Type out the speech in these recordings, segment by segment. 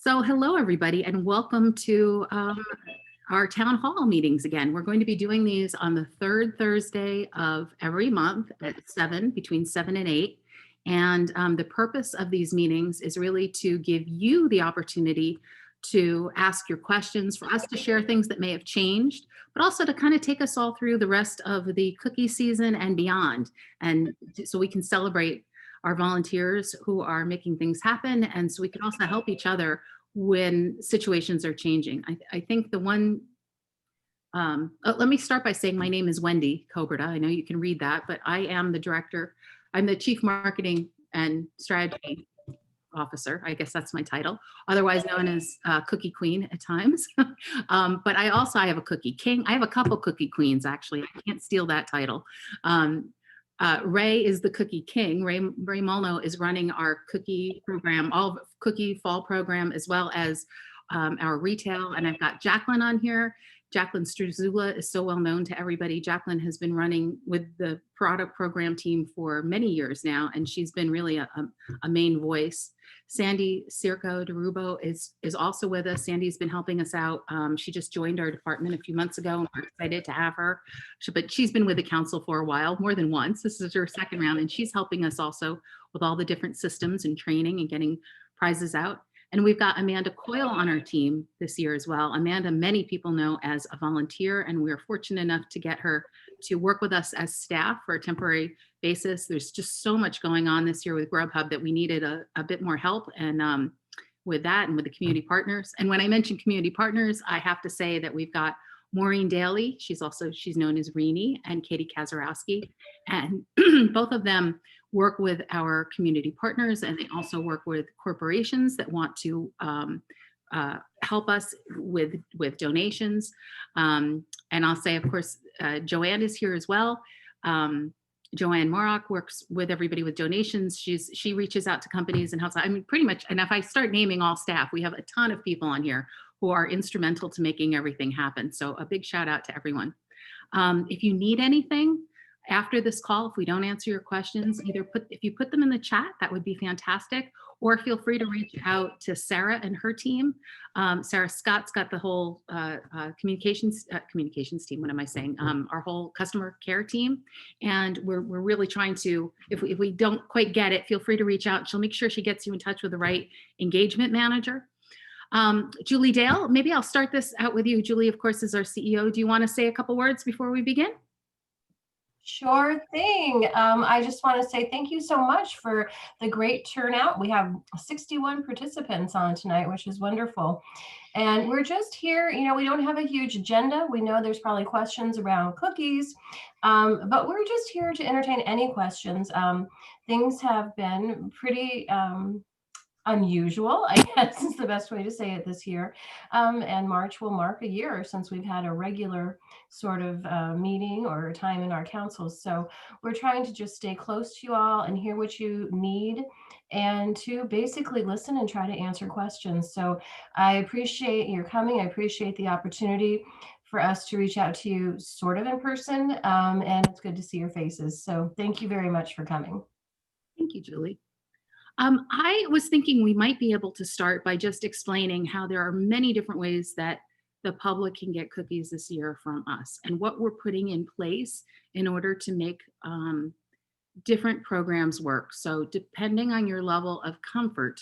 So hello, everybody, and welcome to our town hall meetings again. We're going to be doing these on the third Thursday of every month at 7, between 7 and 8. And the purpose of these meetings is really to give you the opportunity to ask your questions, for us to share things that may have changed, but also to kind of take us all through the rest of the cookie season and beyond. And so we can celebrate our volunteers who are making things happen, and so we can also help each other when situations are changing. I think the one, let me start by saying my name is Wendy Coberta. I know you can read that, but I am the director. I'm the Chief Marketing and Strategy Officer. I guess that's my title, otherwise known as Cookie Queen at times. But I have a Cookie King. I have a couple Cookie Queens, actually. I can't steal that title. Ray is the Cookie King. Ray Molno is running our cookie program, all cookie fall program, as well as our retail. And I've got Jacqueline on here. Jacqueline Struzula is so well known to everybody. Jacqueline has been running with the product program team for many years now, and she's been really a main voice. Sandy Circo DeRubo is also with us. Sandy's been helping us out. She just joined our department a few months ago, and we're excited to have her. But she's been with the council for a while, more than once. This is her second round, and she's helping us also with all the different systems and training and getting prizes out. And we've got Amanda Coyle on our team this year as well. Amanda, many people know as a volunteer, and we're fortunate enough to get her to work with us as staff for a temporary basis. There's just so much going on this year with Grubhub that we needed a bit more help, and with that and with the community partners. And when I mention community partners, I have to say that we've got Maureen Daly, she's known as Reenie, and Katie Kazarowski, and both of them work with our community partners, and they also work with corporations that want to help us with donations. And I'll say, of course, Joanne is here as well. Joanne Morrock works with everybody with donations. She reaches out to companies and helps. I mean, pretty much, and if I start naming all staff, we have a ton of people on here who are instrumental to making everything happen. So a big shout out to everyone. If you need anything after this call, if we don't answer your questions, if you put them in the chat, that would be fantastic, or feel free to reach out to Sarah and her team. Sarah Scott's got the whole communications team. What am I saying? Our whole customer care team. And we're really trying to, if we don't quite get it, feel free to reach out. She'll make sure she gets you in touch with the right engagement manager. Julie Dale, maybe I'll start this out with you. Julie, of course, is our CEO. Do you want to say a couple words before we begin? Sure thing. I just want to say thank you so much for the great turnout. We have 61 participants on tonight, which is wonderful. And we're just here, we don't have a huge agenda. We know there's probably questions around cookies, but we're just here to entertain any questions. Things have been pretty unusual, I guess is the best way to say it this year. And March will mark a year since we've had a regular sort of meeting or time in our councils. So we're trying to just stay close to you all and hear what you need and to basically listen and try to answer questions. So I appreciate your coming. I appreciate the opportunity for us to reach out to you sort of in person. And it's good to see your faces. So thank you very much for coming. Thank you, Julie. I was thinking we might be able to start by just explaining how there are many different ways that the public can get cookies this year from us and what we're putting in place in order to make different programs work. So depending on your level of comfort,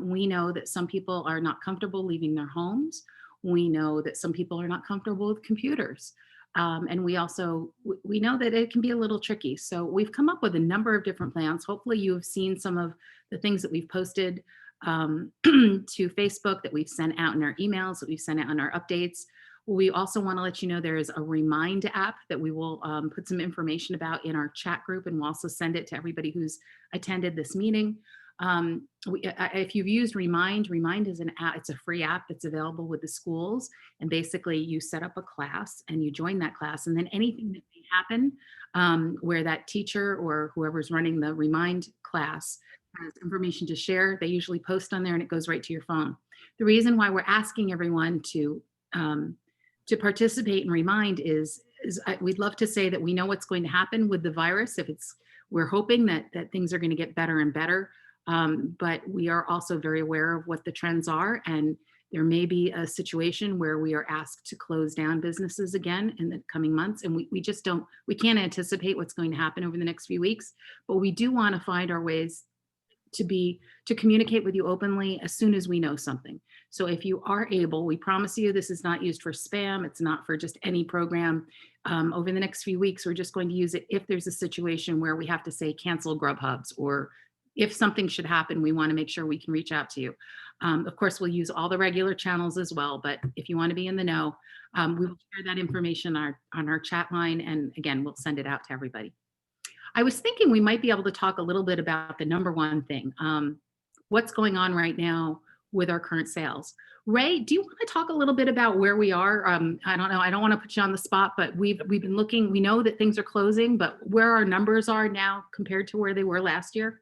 we know that some people are not comfortable leaving their homes. We know that some people are not comfortable with computers. And we know that it can be a little tricky. So we've come up with a number of different plans. Hopefully you have seen some of the things that we've posted to Facebook, that we've sent out in our emails, that we've sent out in our updates. We also want to let you know there is a Remind app that we will put some information about in our chat group, and we'll also send it to everybody who's attended this meeting. If you've used Remind is an app. It's a free app that's available with the schools, and basically you set up a class and you join that class, and then anything that may happen where that teacher or whoever's running the Remind class has information to share, they usually post on there and it goes right to your phone. The reason why we're asking everyone to participate in Remind is we'd love to say that we know what's going to happen with the virus. We're hoping that things are going to get better and better. But we are also very aware of what the trends are, and there may be a situation where we are asked to close down businesses again in the coming months. And we just don't, we can't anticipate what's going to happen over the next few weeks, but we do want to find our ways to communicate with you openly as soon as we know something. So if you are able, we promise you this is not used for spam. It's not for just any program. Over the next few weeks, we're just going to use it if there's a situation where we have to say cancel Grubhubs, or if something should happen, we want to make sure we can reach out to you. Of course, we'll use all the regular channels as well, but if you want to be in the know, we will share that information on our chat line. And again, we'll send it out to everybody. I was thinking we might be able to talk a little bit about the number one thing, what's going on right now with our current sales. Ray, do you want to talk a little bit about where we are? I don't know. I don't want to put you on the spot, but we've been looking. We know that things are closing, but where our numbers are now compared to where they were last year?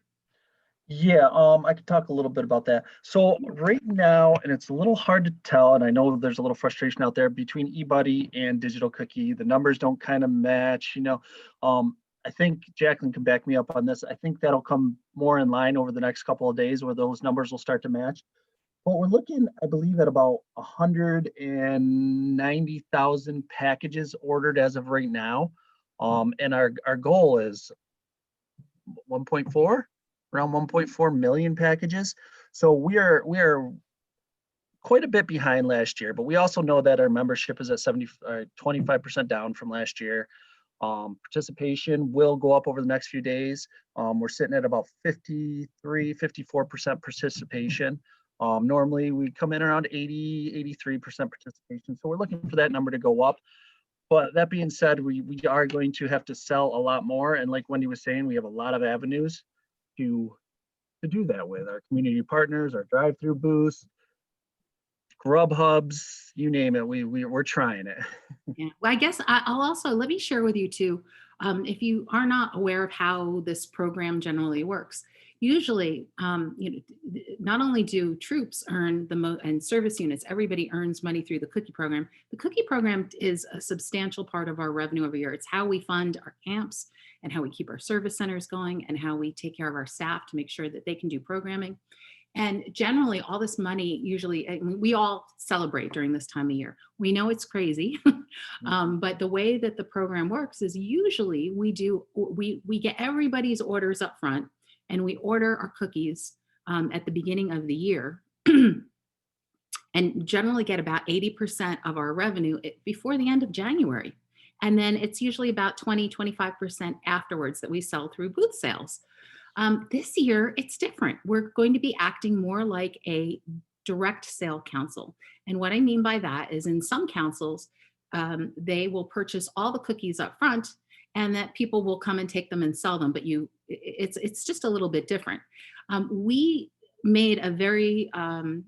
Yeah, I could talk a little bit about that. So right now, and it's a little hard to tell, and I know there's a little frustration out there between eBuddy and Digital Cookie. The numbers don't kind of match. I think Jacqueline can back me up on this. I think that'll come more in line over the next couple of days where those numbers will start to match. But we're looking, I believe, at about 190,000 packages ordered as of right now. And our goal is 1.4, around 1.4 million packages. So we are quite a bit behind last year, but we also know that our membership is at 25% down from last year. Participation will go up over the next few days. We're sitting at about 54% participation. Normally we come in around 83% participation. So we're looking for that number to go up. But that being said, we are going to have to sell a lot more. And like Wendy was saying, we have a lot of avenues to do that with our community partners, our drive-through booths, Grubhubs, you name it. We're trying it. Yeah. Well, I guess I'll also let me share with you too. If you are not aware of how this program generally works, usually, not only do troops earn and service units, everybody earns money through the cookie program. The cookie program is a substantial part of our revenue every year. It's how we fund our camps and how we keep our service centers going and how we take care of our staff to make sure that they can do programming. And generally, all this money usually, we all celebrate during this time of year. We know it's crazy, but the way that the program works is usually we get everybody's orders up front, and we order our cookies at the beginning of the year, and generally get about 80% of our revenue before the end of January. And then it's usually about 20-25% afterwards that we sell through booth sales. This year, it's different. We're going to be acting more like a direct sale council. And what I mean by that is in some councils, they will purchase all the cookies up front and that people will come and take them and sell them. But it's just a little bit different. We made a very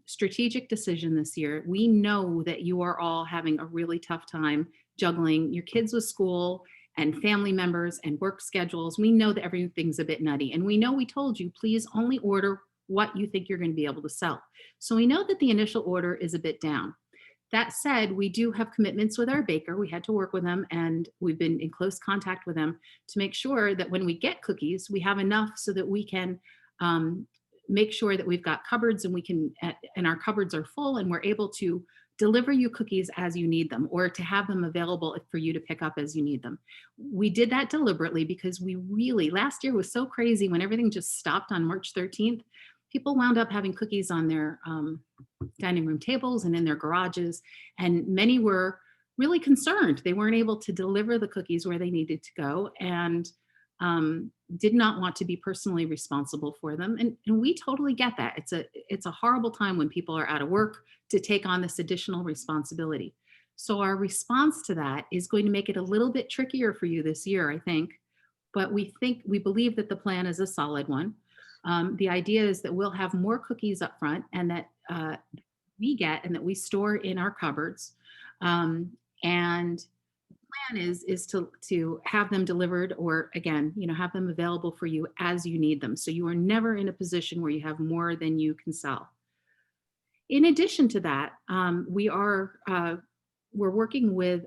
strategic decision this year. We know that you are all having a really tough time juggling your kids with school and family members and work schedules. We know that everything's a bit nutty. And we know we told you, please only order what you think you're going to be able to sell. So we know that the initial order is a bit down. That said, we do have commitments with our baker. We had to work with them, and we've been in close contact with them to make sure that when we get cookies, we have enough so that we can make sure that we've got cupboards and our cupboards are full and we're able to deliver you cookies as you need them, or to have them available for you to pick up as you need them. We did that deliberately because last year was so crazy when everything just stopped on March 13th. People wound up having cookies on their dining room tables and in their garages, and many were really concerned. They weren't able to deliver the cookies where they needed to go, and did not want to be personally responsible for them. And we totally get that. It's a horrible time when people are out of work to take on this additional responsibility. So our response to that is going to make it a little bit trickier for you this year, I think. But we believe that the plan is a solid one. The idea is that we'll have more cookies up front, and that we get and that we store in our cupboards. And plan is to have them delivered, or again, have them available for you as you need them. So you are never in a position where you have more than you can sell. In addition to that, we're working with,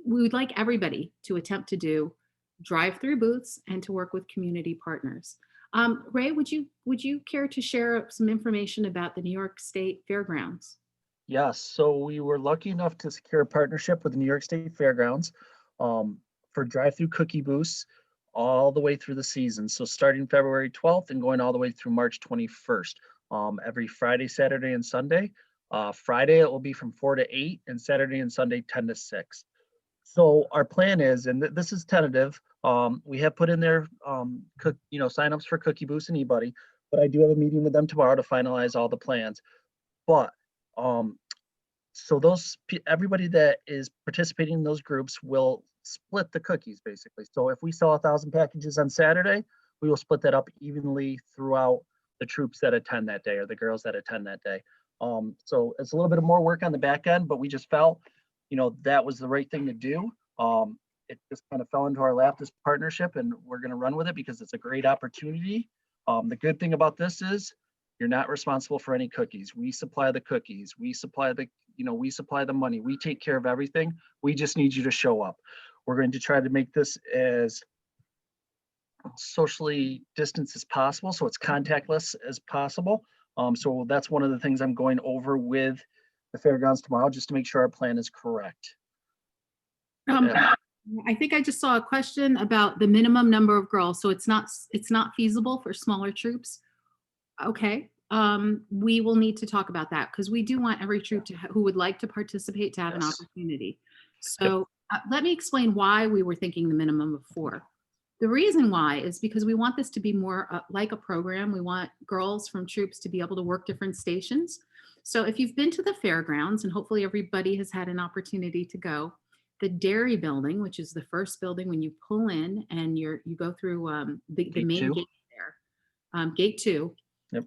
we would like everybody to attempt to do drive-through booths and to work with community partners. Ray, would you care to share some information about the New York State Fairgrounds? Yes, so we were lucky enough to secure a partnership with the New York State Fairgrounds for drive-through cookie booths all the way through the season. So starting February 12th and going all the way through March 21st, every Friday, Saturday, and Sunday. Friday it will be from 4 to 8, and Saturday and Sunday 10 to 6. So our plan is, and this is tentative, we have put in there signups for cookie booths and eBuddy, but I do have a meeting with them tomorrow to finalize all the plans. But so everybody that is participating in those groups will split the cookies basically. So if we sell 1,000 packages on Saturday, we will split that up evenly throughout the troops that attend that day, or the girls that attend that day. So it's a little bit of more work on the back end, but we just felt, that was the right thing to do. It just kind of fell into our lap, this partnership, and we're going to run with it because it's a great opportunity. The good thing about this is you're not responsible for any cookies. We supply the cookies. We supply the money. We take care of everything. We just need you to show up. We're going to try to make this as socially distanced as possible, so it's contactless as possible. So that's one of the things I'm going over with the fairgrounds tomorrow, just to make sure our plan is correct. Yeah. I think I just saw a question about the minimum number of girls. So it's not feasible for smaller troops. Okay. We will need to talk about that because we do want every troop who would like to participate to have an Yes. opportunity. So let me explain why we were thinking the minimum of 4. The reason why is because we want this to be more like a program. We want girls from troops to be able to work different stations. So if you've been to the fairgrounds, and hopefully everybody has had an opportunity to go, the dairy building, which is the first building when you pull in and you go through the main 2. gate there, gate 2. Yep.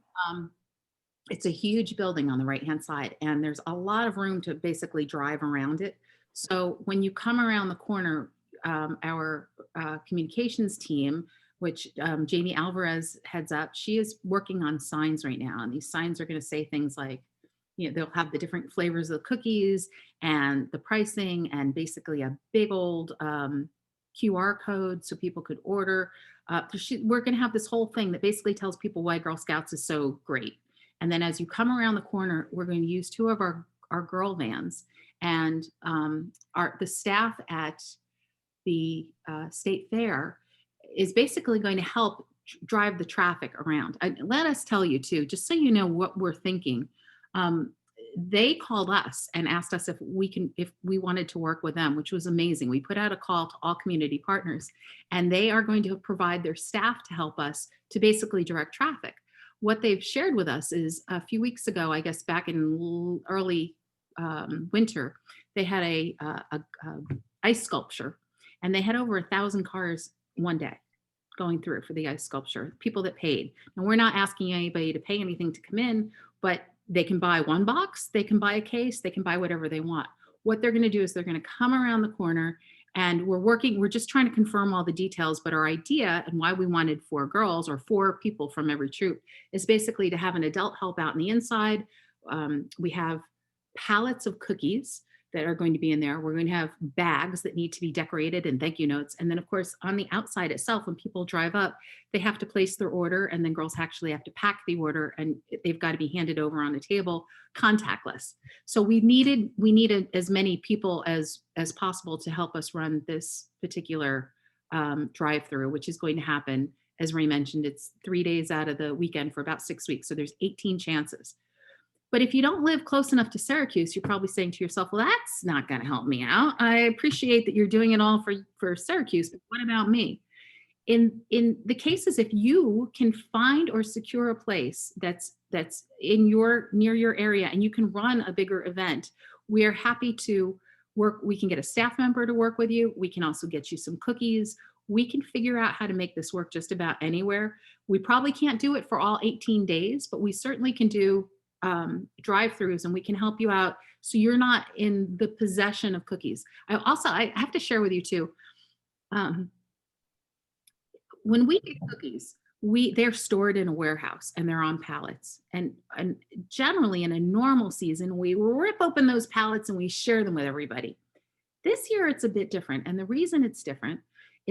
It's a huge building on the right-hand side, and there's a lot of room to basically drive around it. So when you come around the corner, our communications team, which Jamie Alvarez heads up, she is working on signs right now. And these signs are going to say things like, they'll have the different flavors of the cookies and the pricing, and basically a big old QR code so people could order. We're going to have this whole thing that basically tells people why Girl Scouts is so great. And then as you come around the corner, we're going to use 2 of our girl vans, and the staff at the state fair is basically going to help drive the traffic around. Let us tell you too, just so you know what we're thinking. They called us and asked us if we wanted to work with them, which was amazing. We put out a call to all community partners, and they are going to provide their staff to help us to basically direct traffic. What they've shared with us is a few weeks ago, I guess back in early winter, they had a ice sculpture, and they had over 1,000 cars one day going through for the ice sculpture, people that paid. And we're not asking anybody to pay anything to come in, but they can buy 1 box, they can buy a case, they can buy whatever they want. What they're going to do is they're going to come around the corner, and we're just trying to confirm all the details. But our idea and why we wanted 4 girls or 4 people from every troop is basically to have an adult help out on the inside. We have pallets of cookies that are going to be in there. We're going to have bags that need to be decorated and thank you notes. And then of course, on the outside itself, when people drive up, they have to place their order, and then girls actually have to pack the order, and they've got to be handed over on the table contactless. So we needed as many people as possible to help us run this particular drive-through, which is going to happen. As Ray mentioned, it's 3 days out of the weekend for about 6 weeks. So there's 18 chances. But if you don't live close enough to Syracuse, you're probably saying to yourself, well, that's not going to help me out. I appreciate that you're doing it all for Syracuse, but what about me? In the cases, if you can find or secure a place that's near your area and you can run a bigger event, we are happy to work. We can get a staff member to work with you. We can also get you some cookies. We can figure out how to make this work just about anywhere. We probably can't do it for all 18 days, but we certainly can do drive-throughs, and we can help you out so you're not in the possession of cookies. I have to share with you too, when we get cookies, they're stored in a warehouse and they're on pallets, and generally in a normal season we rip open those pallets and we share them with everybody. This year it's a bit different, and the reason it's different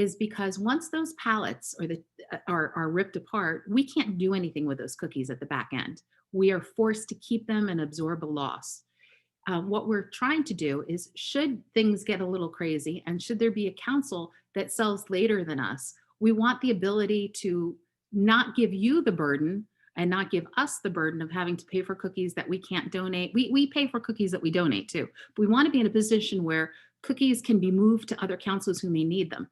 is because once those pallets are ripped apart, we can't do anything with those cookies at the back end. We are forced to keep them and absorb a loss. What we're trying to do is, should things get a little crazy and should there be a council that sells later than us, we want the ability to not give you the burden and not give us the burden of having to pay for cookies that we can't donate. We pay for cookies that we donate too. But we want to be in a position where cookies can be moved to other councils who may need them.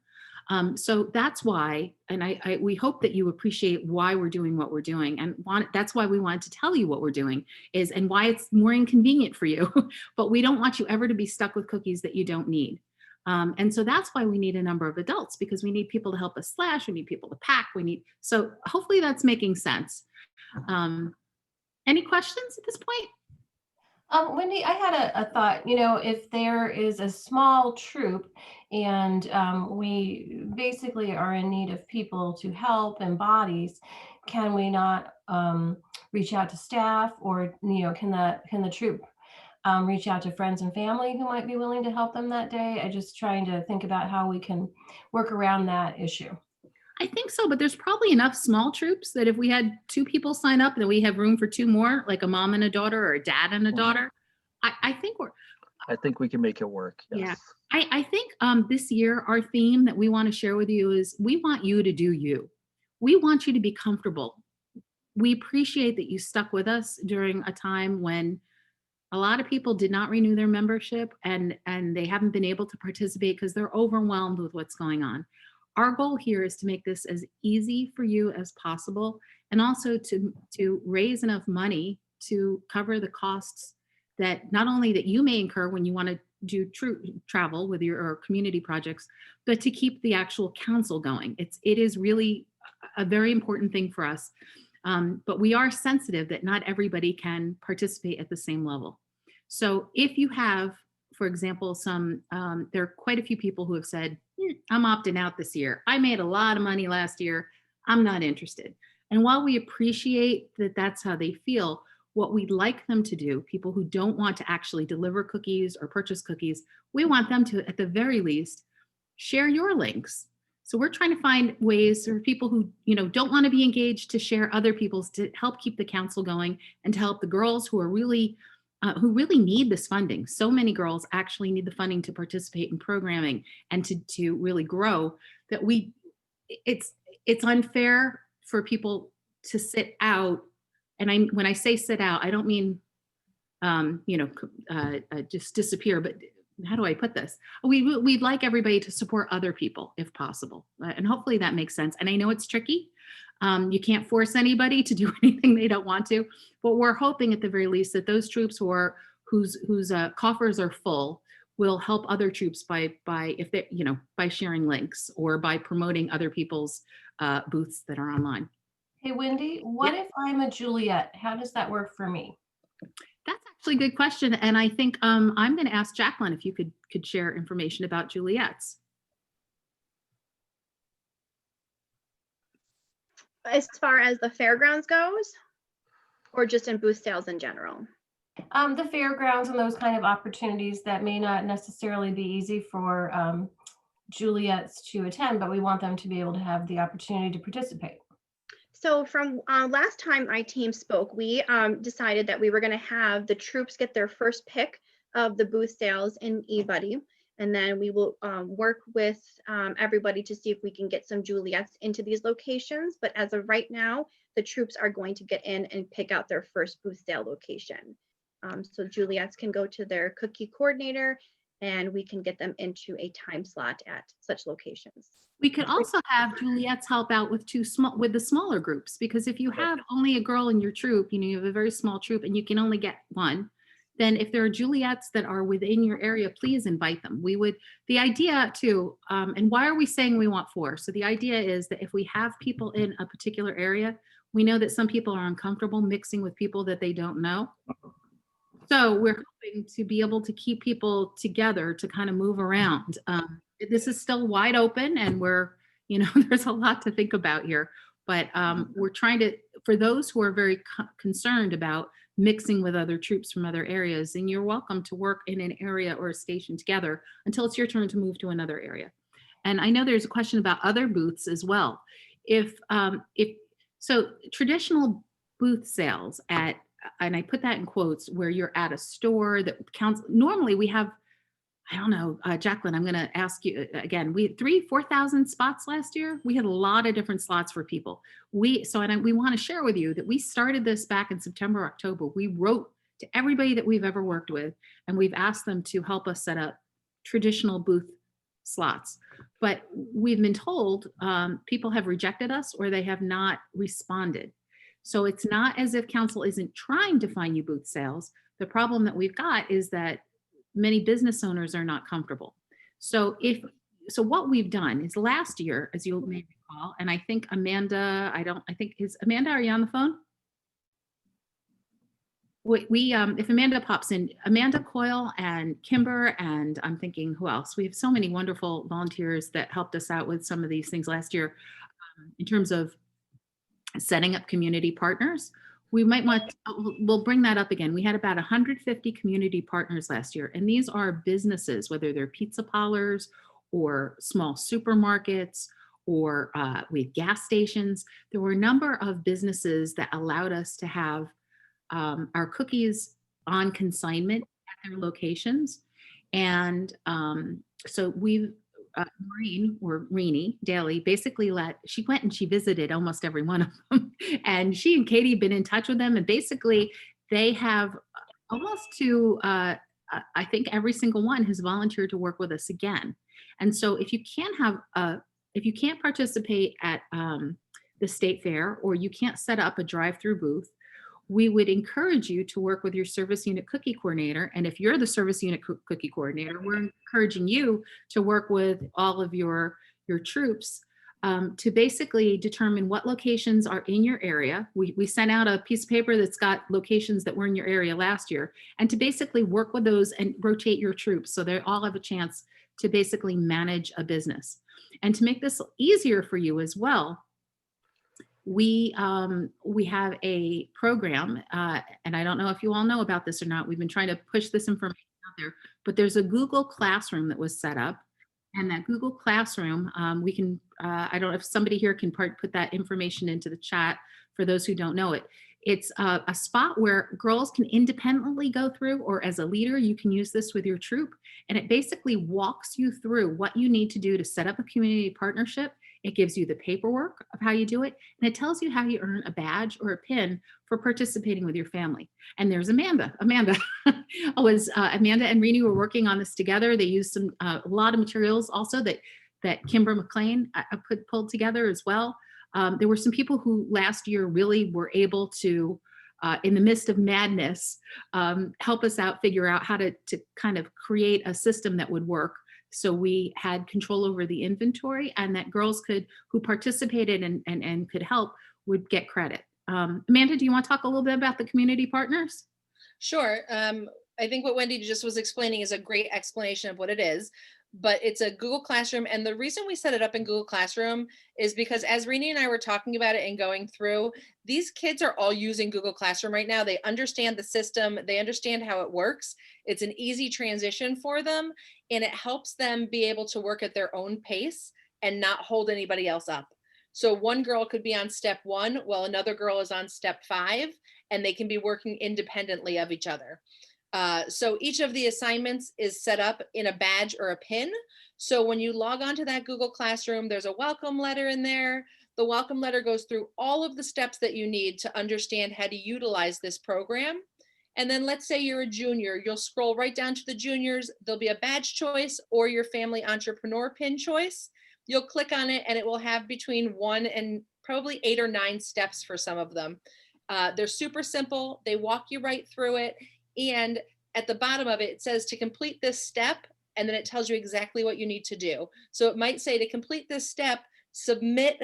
So that's why, and we hope that you appreciate why we're doing what we're doing, and that's why we wanted to tell you what we're doing is, and why it's more inconvenient for you. But we don't want you ever to be stuck with cookies that you don't need. And so that's why we need a number of adults, because we need people to help us slash, we need people to pack, so hopefully that's making sense. Any questions at this point? Wendy, I had a thought, if there is a small troop and we basically are in need of people to help and bodies, can we not reach out to staff, or, can the troop reach out to friends and family who might be willing to help them that day? I'm just trying to think about how we can work around that issue. I think so, but there's probably enough small troops that if we had 2 people sign up, then we have room for 2 more, like a mom and a daughter or a dad and a daughter. I think we can make it work. Yes. Yeah. I think this year, our theme that we want to share with you is, we want you to do you. We want you to be comfortable. We appreciate that you stuck with us during a time when a lot of people did not renew their membership and they haven't been able to participate because they're overwhelmed with what's going on. Our goal here is to make this as easy for you as possible, and also to raise enough money to cover the costs that not only that you may incur when you want to do travel with your community projects, but to keep the actual council going. It is really a very important thing for us. But we are sensitive that not everybody can participate at the same level. So if you have, for example, there are quite a few people who have said, I'm opting out this year. I made a lot of money last year. I'm not interested. And while we appreciate that that's how they feel, what we'd like them to do, people who don't want to actually deliver cookies or purchase cookies, we want them to, at the very least, share your links. So we're trying to find ways for people who, don't want to be engaged, to share other people's, to help keep the council going, and to help the girls who are really need this funding. So many girls actually need the funding to participate in programming and to really grow, that it's unfair for people to sit out. And when I say sit out, I don't mean, just disappear, but how do I put this? We'd like everybody to support other people if possible. And hopefully that makes sense. And I know it's tricky. You can't force anybody to do anything they don't want to, but we're hoping at the very least that those troops whose coffers are full will help other troops by sharing links or by promoting other people's booths that are online. Hey, Wendy, what if I'm a Juliet? How does that work for me? That's actually a good question. And I think I'm going to ask Jacqueline if you could share information about Juliet's. As far as the fairgrounds goes, or just in booth sales in general? The fairgrounds and those kind of opportunities that may not necessarily be easy for Juliets to attend, but we want them to be able to have the opportunity to participate. So from last time my team spoke, we decided that we were going to have the troops get their first pick of the booth sales in eBuddy. And then we will work with everybody to see if we can get some Juliets into these locations. But as of right now, the troops are going to get in and pick out their first booth sale location. So Juliets can go to their cookie coordinator and we can get them into a time slot at such locations. We could also have Juliet's help out with the smaller groups, because if you have only a girl in your troop, you have a very small troop and you can only get one, then if there are Juliets that are within your area, please invite them. The idea too, and why are we saying we want 4? So the idea is that if we have people in a particular area, we know that some people are uncomfortable mixing with people that they don't know. So we're hoping to be able to keep people together to kind of move around. This is still wide open and there's a lot to think about here, but we're trying to, for those who are very concerned about mixing with other troops from other areas, and you're welcome to work in an area or a station together until it's your turn to move to another area. And I know there's a question about other booths as well. If so, traditional booth sales at, and I put that in quotes, where you're at a store that counts. Normally, we have, I don't know, Jacqueline, I'm going to ask you again. We had 4,000 spots last year. We had a lot of different slots for people. We want to share with you that we started this back in September, October. We wrote to everybody that we've ever worked with, and we've asked them to help us set up traditional booth slots. But we've been told people have rejected us or they have not responded. So it's not as if council isn't trying to find you booth sales. The problem that we've got is that many business owners are not comfortable. So what we've done is last year, as you may recall, and I think Amanda, is Amanda, are you on the phone? If Amanda pops in, Amanda Coyle and Kimber, and I'm thinking who else? We have so many wonderful volunteers that helped us out with some of these things last year in terms of setting up community partners. We might want, we'll bring that up again. We had about 150 community partners last year, and these are businesses, whether they're pizza parlors or small supermarkets or with gas stations. There were a number of businesses that allowed us to have our cookies on consignment at their locations. And so we've, Maureen or Reenie Daly basically she went and she visited almost every one of them. And she and Katie have been in touch with them. And basically they have almost to, I think every single one has volunteered to work with us again. And so if you can't participate at the state fair, or you can't set up a drive-through booth, we would encourage you to work with your service unit cookie coordinator. And if you're the service unit cookie coordinator, we're encouraging you to work with all of your troops to basically determine what locations are in your area. We sent out a piece of paper that's got locations that were in your area last year, and to basically work with those and rotate your troops so they all have a chance to basically manage a business. And to make this easier for you as well, we have a program, and I don't know if you all know about this or not. We've been trying to push this information out there, but there's a Google Classroom that was set up, and that Google Classroom, we can, I don't know if somebody here can put that information into the chat for those who don't know it. It's a spot where girls can independently go through, or as a leader, you can use this with your troop, and it basically walks you through what you need to do to set up a community partnership. It gives you the paperwork of how you do it, and it tells you how you earn a badge or a pin for participating with your family. And there's Amanda. Amanda and Reenie were working on this together. They used a lot of materials also that Kimber McLean pulled together as well. There were some people who last year really were able to, in the midst of madness, help us out, figure out how to kind of create a system that would work. So we had control over the inventory, and that girls who participated and could help would get credit. Amanda, do you want to talk a little bit about the community partners? Sure. I think what Wendy just was explaining is a great explanation of what it is, but it's a Google Classroom. And the reason we set it up in Google Classroom is because as Reenie and I were talking about it and going through, these kids are all using Google Classroom right now. They understand the system. They understand how it works. It's an easy transition for them, and it helps them be able to work at their own pace and not hold anybody else up. So one girl could be on step 1 while another girl is on step 5, and they can be working independently of each other. So each of the assignments is set up in a badge or a pin. So when you log on to that Google Classroom, there's a welcome letter in there. The welcome letter goes through all of the steps that you need to understand how to utilize this program. And then let's say you're a junior, you'll scroll right down to the juniors. There'll be a badge choice or your family entrepreneur pin choice. You'll click on it and it will have between 1 and probably 8 or 9 steps for some of them. They're super simple. They walk you right through it. And at the bottom of it, it says to complete this step, and then it tells you exactly what you need to do. So it might say to complete this step, submit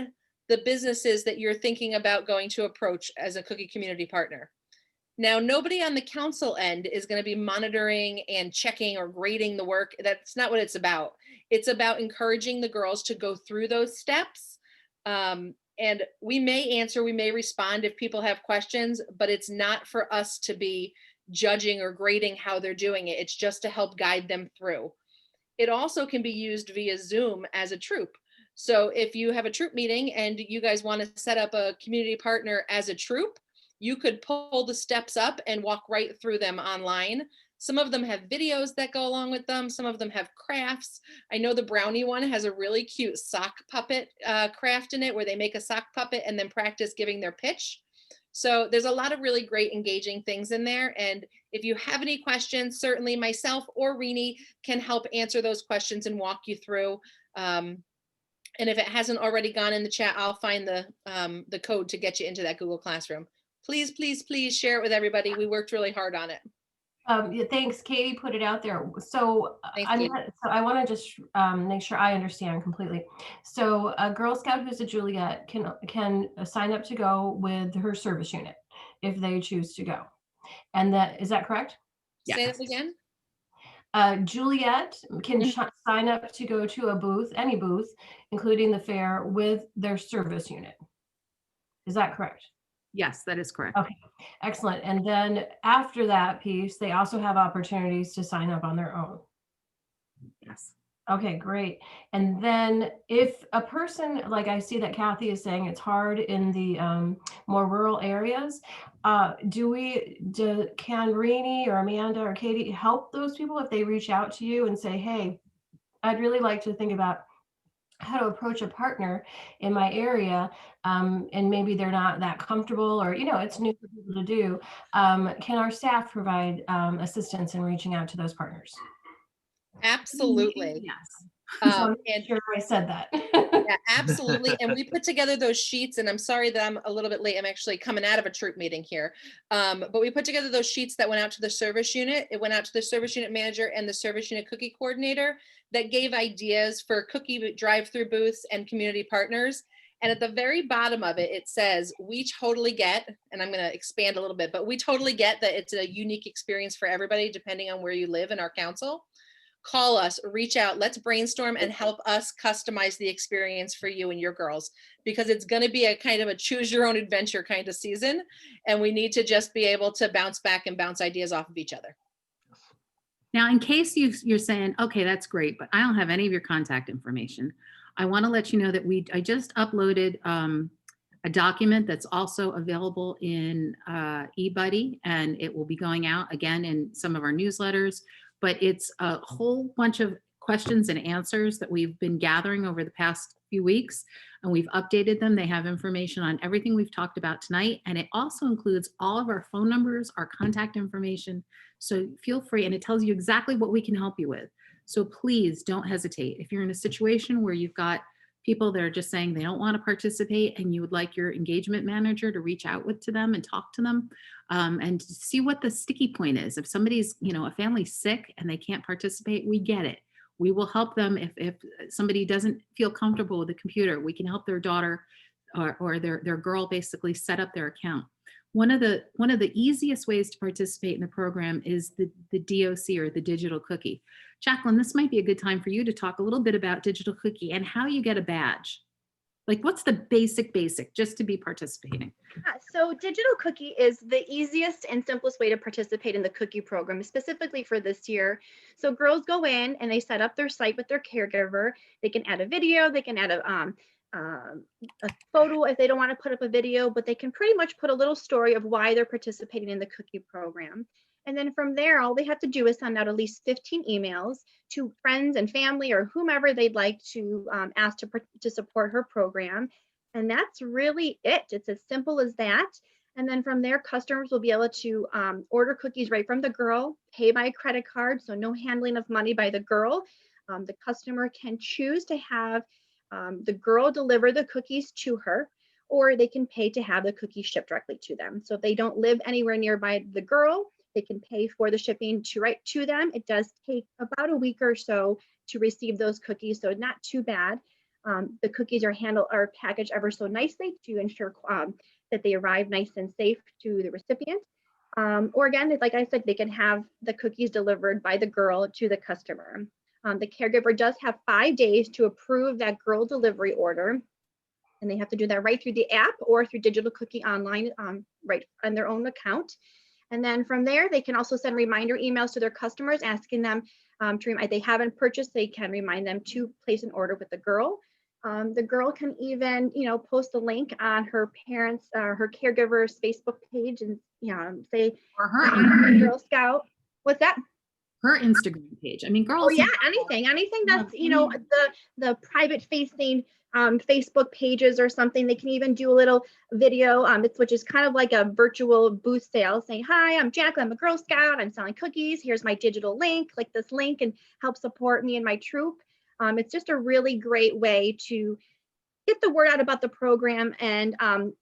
the businesses that you're thinking about going to approach as a cookie community partner. Now, nobody on the council end is going to be monitoring and checking or grading the work. That's not what it's about. It's about encouraging the girls to go through those steps. And we may answer, we may respond if people have questions, but it's not for us to be judging or grading how they're doing it. It's just to help guide them through. It also can be used via Zoom as a troop. So if you have a troop meeting and you guys want to set up a community partner as a troop, you could pull the steps up and walk right through them online. Some of them have videos that go along with them. Some of them have crafts. I know the brownie one has a really cute sock puppet craft in it where they make a sock puppet and then practice giving their pitch. So there's a lot of really great engaging things in there. And if you have any questions, certainly myself or Rini can help answer those questions and walk you through. And if it hasn't already gone in the chat, I'll find the code to get you into that Google Classroom. Please, please, please share it with everybody. We worked really hard on it. Yeah, thanks, Katie put it out there. So Thanks, I Katie. want to just make sure I understand completely. So a Girl Scout who's a Juliet can sign up to go with her service unit if they choose to go. And is that correct? Say that again. Juliet can sign up to go to a booth, any booth, including the fair, with their service unit. Is that correct? Yes, that is correct. Okay, excellent. And then after that piece, they also have opportunities to sign up on their own. Yes. Okay, great. And then if a person, like I see that Kathy is saying, it's hard in the more rural areas, can Rini or Amanda or Katie help those people if they reach out to you and say, hey, I'd really like to think about how to approach a partner in my area, and maybe they're not that comfortable, or it's new for people to do. Can our staff provide assistance in reaching out to those partners? Absolutely. Yes. And And sure I said that. yeah, absolutely. And we put together those sheets, and I'm sorry that I'm a little bit late. I'm actually coming out of a troop meeting here. But we put together those sheets that went out to the service unit. It went out to the service unit manager and the service unit cookie coordinator that gave ideas for cookie drive-through booths and community partners. And at the very bottom of it, it says, we totally get, and I'm going to expand a little bit, but we totally get that it's a unique experience for everybody, depending on where you live in our council. Call us, reach out, let's brainstorm and help us customize the experience for you and your girls, because it's going to be a kind of a choose your own adventure kind of season. And we need to just be able to bounce back and bounce ideas off of each other. Now, in case you're saying, okay, that's great, but I don't have any of your contact information, I want to let you know that I just uploaded a document that's also available in eBuddy, and it will be going out again in some of our newsletters. But it's a whole bunch of questions and answers that we've been gathering over the past few weeks, and we've updated them. They have information on everything we've talked about tonight, and it also includes all of our phone numbers, our contact information. So feel free, and it tells you exactly what we can help you with. So please don't hesitate. If you're in a situation where you've got people that are just saying they don't want to participate, and you would like your engagement manager to reach out to them and talk to them, and see what the sticky point is. If somebody's, a family's sick and they can't participate, we get it. We will help them. If somebody doesn't feel comfortable with the computer, we can help their daughter or their girl basically set up their account. One of the easiest ways to participate in the program is the DOC, or the digital cookie. Jacqueline, this might be a good time for you to talk a little bit about digital cookie and how you get a badge. Like, what's the basic just to be participating? So digital cookie is the easiest and simplest way to participate in the cookie program, specifically for this year. So girls go in and they set up their site with their caregiver. They can add a video, they can add a photo if they don't want to put up a video, but they can pretty much put a little story of why they're participating in the cookie program. And then from there, all they have to do is send out at least 15 emails to friends and family or whomever they'd like to ask to support her program. And that's really it. It's as simple as that. And then from there, customers will be able to order cookies right from the girl, pay by credit card, so no handling of money by the girl. The customer can choose to have the girl deliver the cookies to her, or they can pay to have the cookies shipped directly to them. So if they don't live anywhere nearby the girl, they can pay for the shipping right to them. It does take about a week or so to receive those cookies, so not too bad. The cookies are packaged ever so nicely to ensure that they arrive nice and safe to the recipient. Or again, like I said, they can have the cookies delivered by the girl to the customer. The caregiver does have 5 days to approve that girl delivery order, and they have to do that right through the app or through Digital Cookie Online, right on their own account. And then from there, they can also send reminder emails to their customers asking them they haven't purchased, they can remind them to place an order with the girl. The girl can even, post a link on her parents, her caregiver's Facebook page and say, Or her, "I'm a Girl Scout." What's that? her Instagram page. I mean, Oh girls. yeah, anything that's, any- the private facing Facebook pages or something. They can even do a little video, which is kind of like a virtual booth sale, saying, "Hi, I'm Jacqueline, I'm a Girl Scout. I'm selling cookies. Here's my digital link. Click this link and help support me and my troop." It's just a really great way to get the word out about the program. And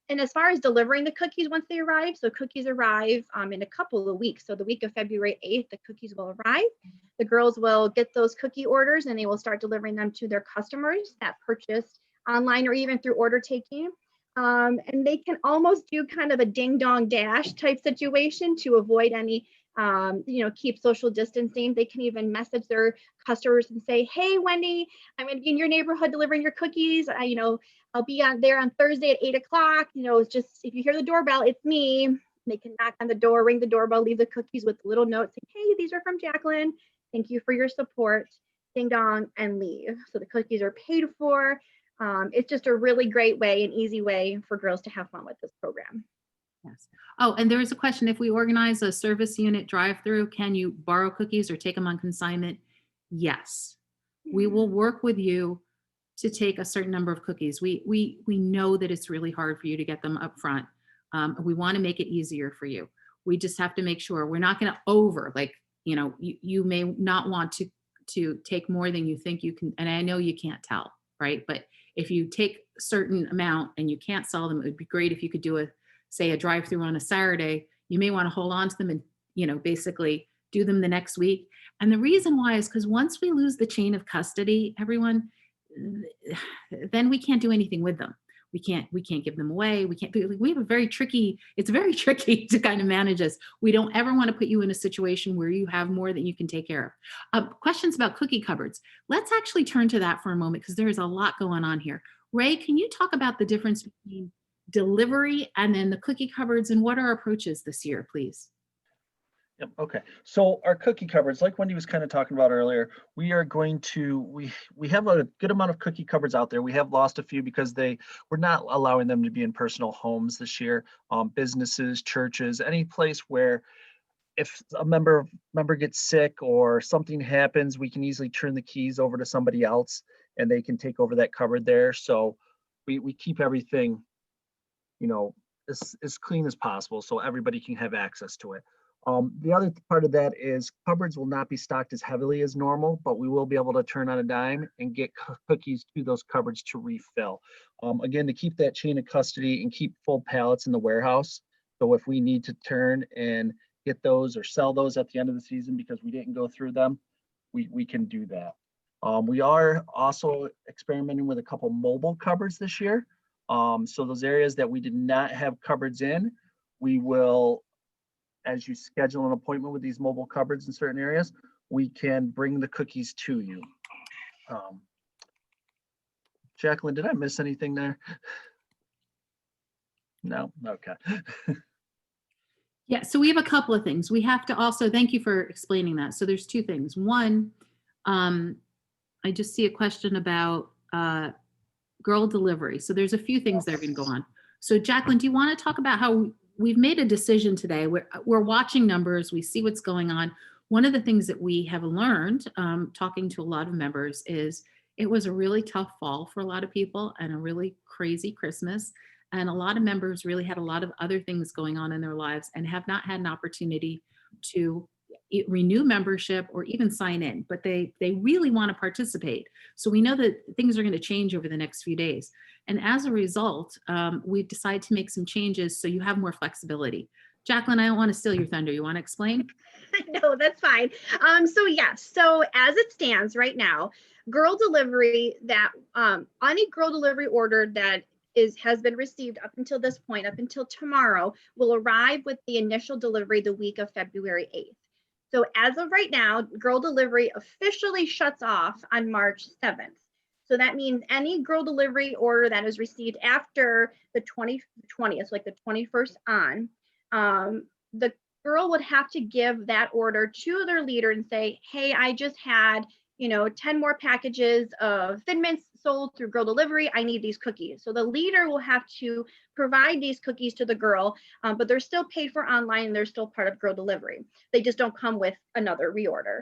as far as delivering the cookies once they arrive, so cookies arrive in a couple of weeks. So the week of February 8th, the cookies will arrive. The girls will get those cookie orders and they will start delivering them to their customers that purchased online or even through order taking. And they can almost do kind of a ding dong dash type situation to avoid any keep social distancing. They can even message their customers and say, "Hey, Wendy, I'm going to be in your neighborhood delivering your cookies. I'll be there on Thursday at 8 o'clock. It's just, if you hear the doorbell, it's me." They can knock on the door, ring the doorbell, leave the cookies with a little note saying, "Hey, these are from Jacqueline. Thank you for your support." Ding dong, and leave. So the cookies are paid for. It's just a really great way, an easy way for girls to have fun with this program. Yes. Oh, and there is a question. If we organize a service unit drive-through, can you borrow cookies or take them on consignment? Yes. We will work with you to take a certain number of cookies. We know that it's really hard for you to get them up front. We want to make it easier for you. We just have to make sure we're not going to you may not want to take more than you think you can. And I know you can't tell, right? But if you take a certain amount and you can't sell them, it would be great if you could do say a drive-through on a Saturday. You may want to hold on to them and, basically do them the next week. And the reason why is because once we lose the chain of custody, everyone, then we can't do anything with them. We can't give them away. We have it's very tricky to kind of manage this. We don't ever want to put you in a situation where you have more than you can take care of. Questions about cookie cupboards. Let's actually turn to that for a moment because there is a lot going on here. Ray, can you talk about the difference between delivery and then the cookie cupboards and what are our approaches this year, please? Yep. Okay. So our cookie cupboards, like Wendy was kind of talking about earlier, we are going to, we have a good amount of cookie cupboards out there. We have lost a few because we're not allowing them to be in personal homes this year. Businesses, churches, any place where if a member gets sick or something happens, we can easily turn the keys over to somebody else and they can take over that cupboard there. So we keep everything, as clean as possible so everybody can have access to it. The other part of that is cupboards will not be stocked as heavily as normal, but we will be able to turn on a dime and get cookies to those cupboards to refill. Again, to keep that chain of custody and keep full pallets in the warehouse. So if we need to turn and get those or sell those at the end of the season because we didn't go through them, we can do that. We are also experimenting with a couple mobile cupboards this year. So those areas that we did not have cupboards in, we will, as you schedule an appointment with these mobile cupboards in certain areas, we can bring the cookies to you. Jacqueline, did I miss anything there? No? Okay. Yeah, so we have a couple of things. We have to also, thank you for explaining that. So there's two things. One, I just see a question about girl delivery. So there's a few things that are going to go on. So Jacqueline, do you want to talk about how we've made a decision today? We're watching numbers. We see what's going on. One of the things that we have learned talking to a lot of members is it was a really tough fall for a lot of people and a really crazy Christmas. And a lot of members really had a lot of other things going on in their lives and have not had an opportunity to renew membership or even sign in, but they really want to participate. So we know that things are going to change over the next few days. And as a result, we've decided to make some changes so you have more flexibility. Jacqueline, I don't want to steal your thunder. You want to explain? No, that's fine. So yes, so as it stands right now, girl delivery any girl delivery order that has been received up until this point, up until tomorrow, will arrive with the initial delivery the week of February 8th. So as of right now, girl delivery officially shuts off on March 7th. So that means any girl delivery order that is received after the 20th, like the 21st on, the girl would have to give that order to their leader and say, hey, I just had, 10 more packages of Thin Mints sold through girl delivery. I need these cookies. So the leader will have to provide these cookies to the girl, but they're still paid for online. They're still part of girl delivery. They just don't come with another reorder.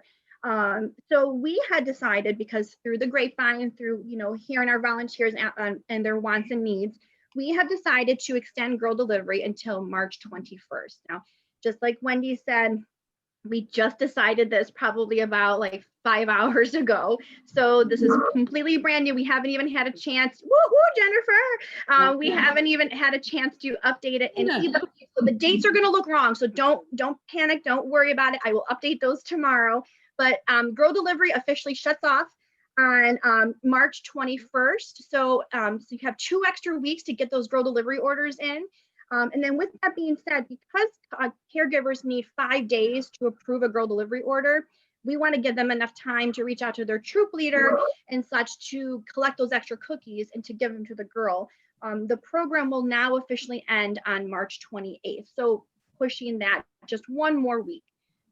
So we had decided, because through the grapevine, through, hearing our volunteers and their wants and needs, we have decided to extend girl delivery until March 21st. Now, just like Wendy said, we just decided this probably about like 5 hours ago. So this is completely brand new. We haven't even had a chance. Woohoo, Jennifer. We haven't even had a chance to update it in eBay. So the dates are going to look wrong. So don't panic. Don't worry about it. I will update those tomorrow. But girl delivery officially shuts off on March 21st. So you have 2 extra weeks to get those girl delivery orders in. And then with that being said, because caregivers need 5 days to approve a girl delivery order, we want to give them enough time to reach out to their troop leader and such to collect those extra cookies and to give them to the girl. The program will now officially end on March 28th. So pushing that just 1 more week.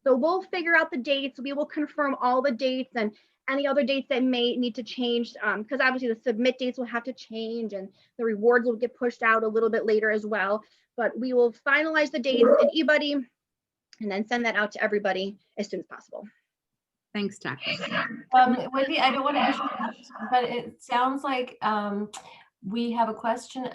So we'll figure out the dates. We will confirm all the dates and any other dates that may need to change, because obviously the submit dates will have to change and the rewards will get pushed out a little bit later as well. But we will finalize the dates in eBuddy and then send that out to everybody as soon as possible. Thanks, Jackie. Wendy, I don't want to interrupt, but it sounds like we have a question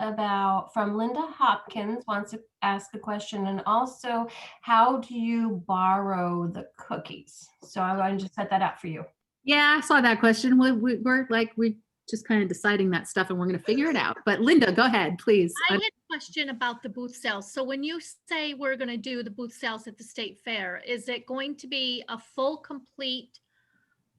from Linda Hopkins wants to ask a question, and also how do you borrow the cookies? So I want to just set that up for you. Yeah, I saw that question. We're just kind of deciding that stuff and we're going to figure it out. But Linda, go ahead, please. I had a question about the booth sales. So when you say we're going to do the booth sales at the state fair, is it going to be a full, complete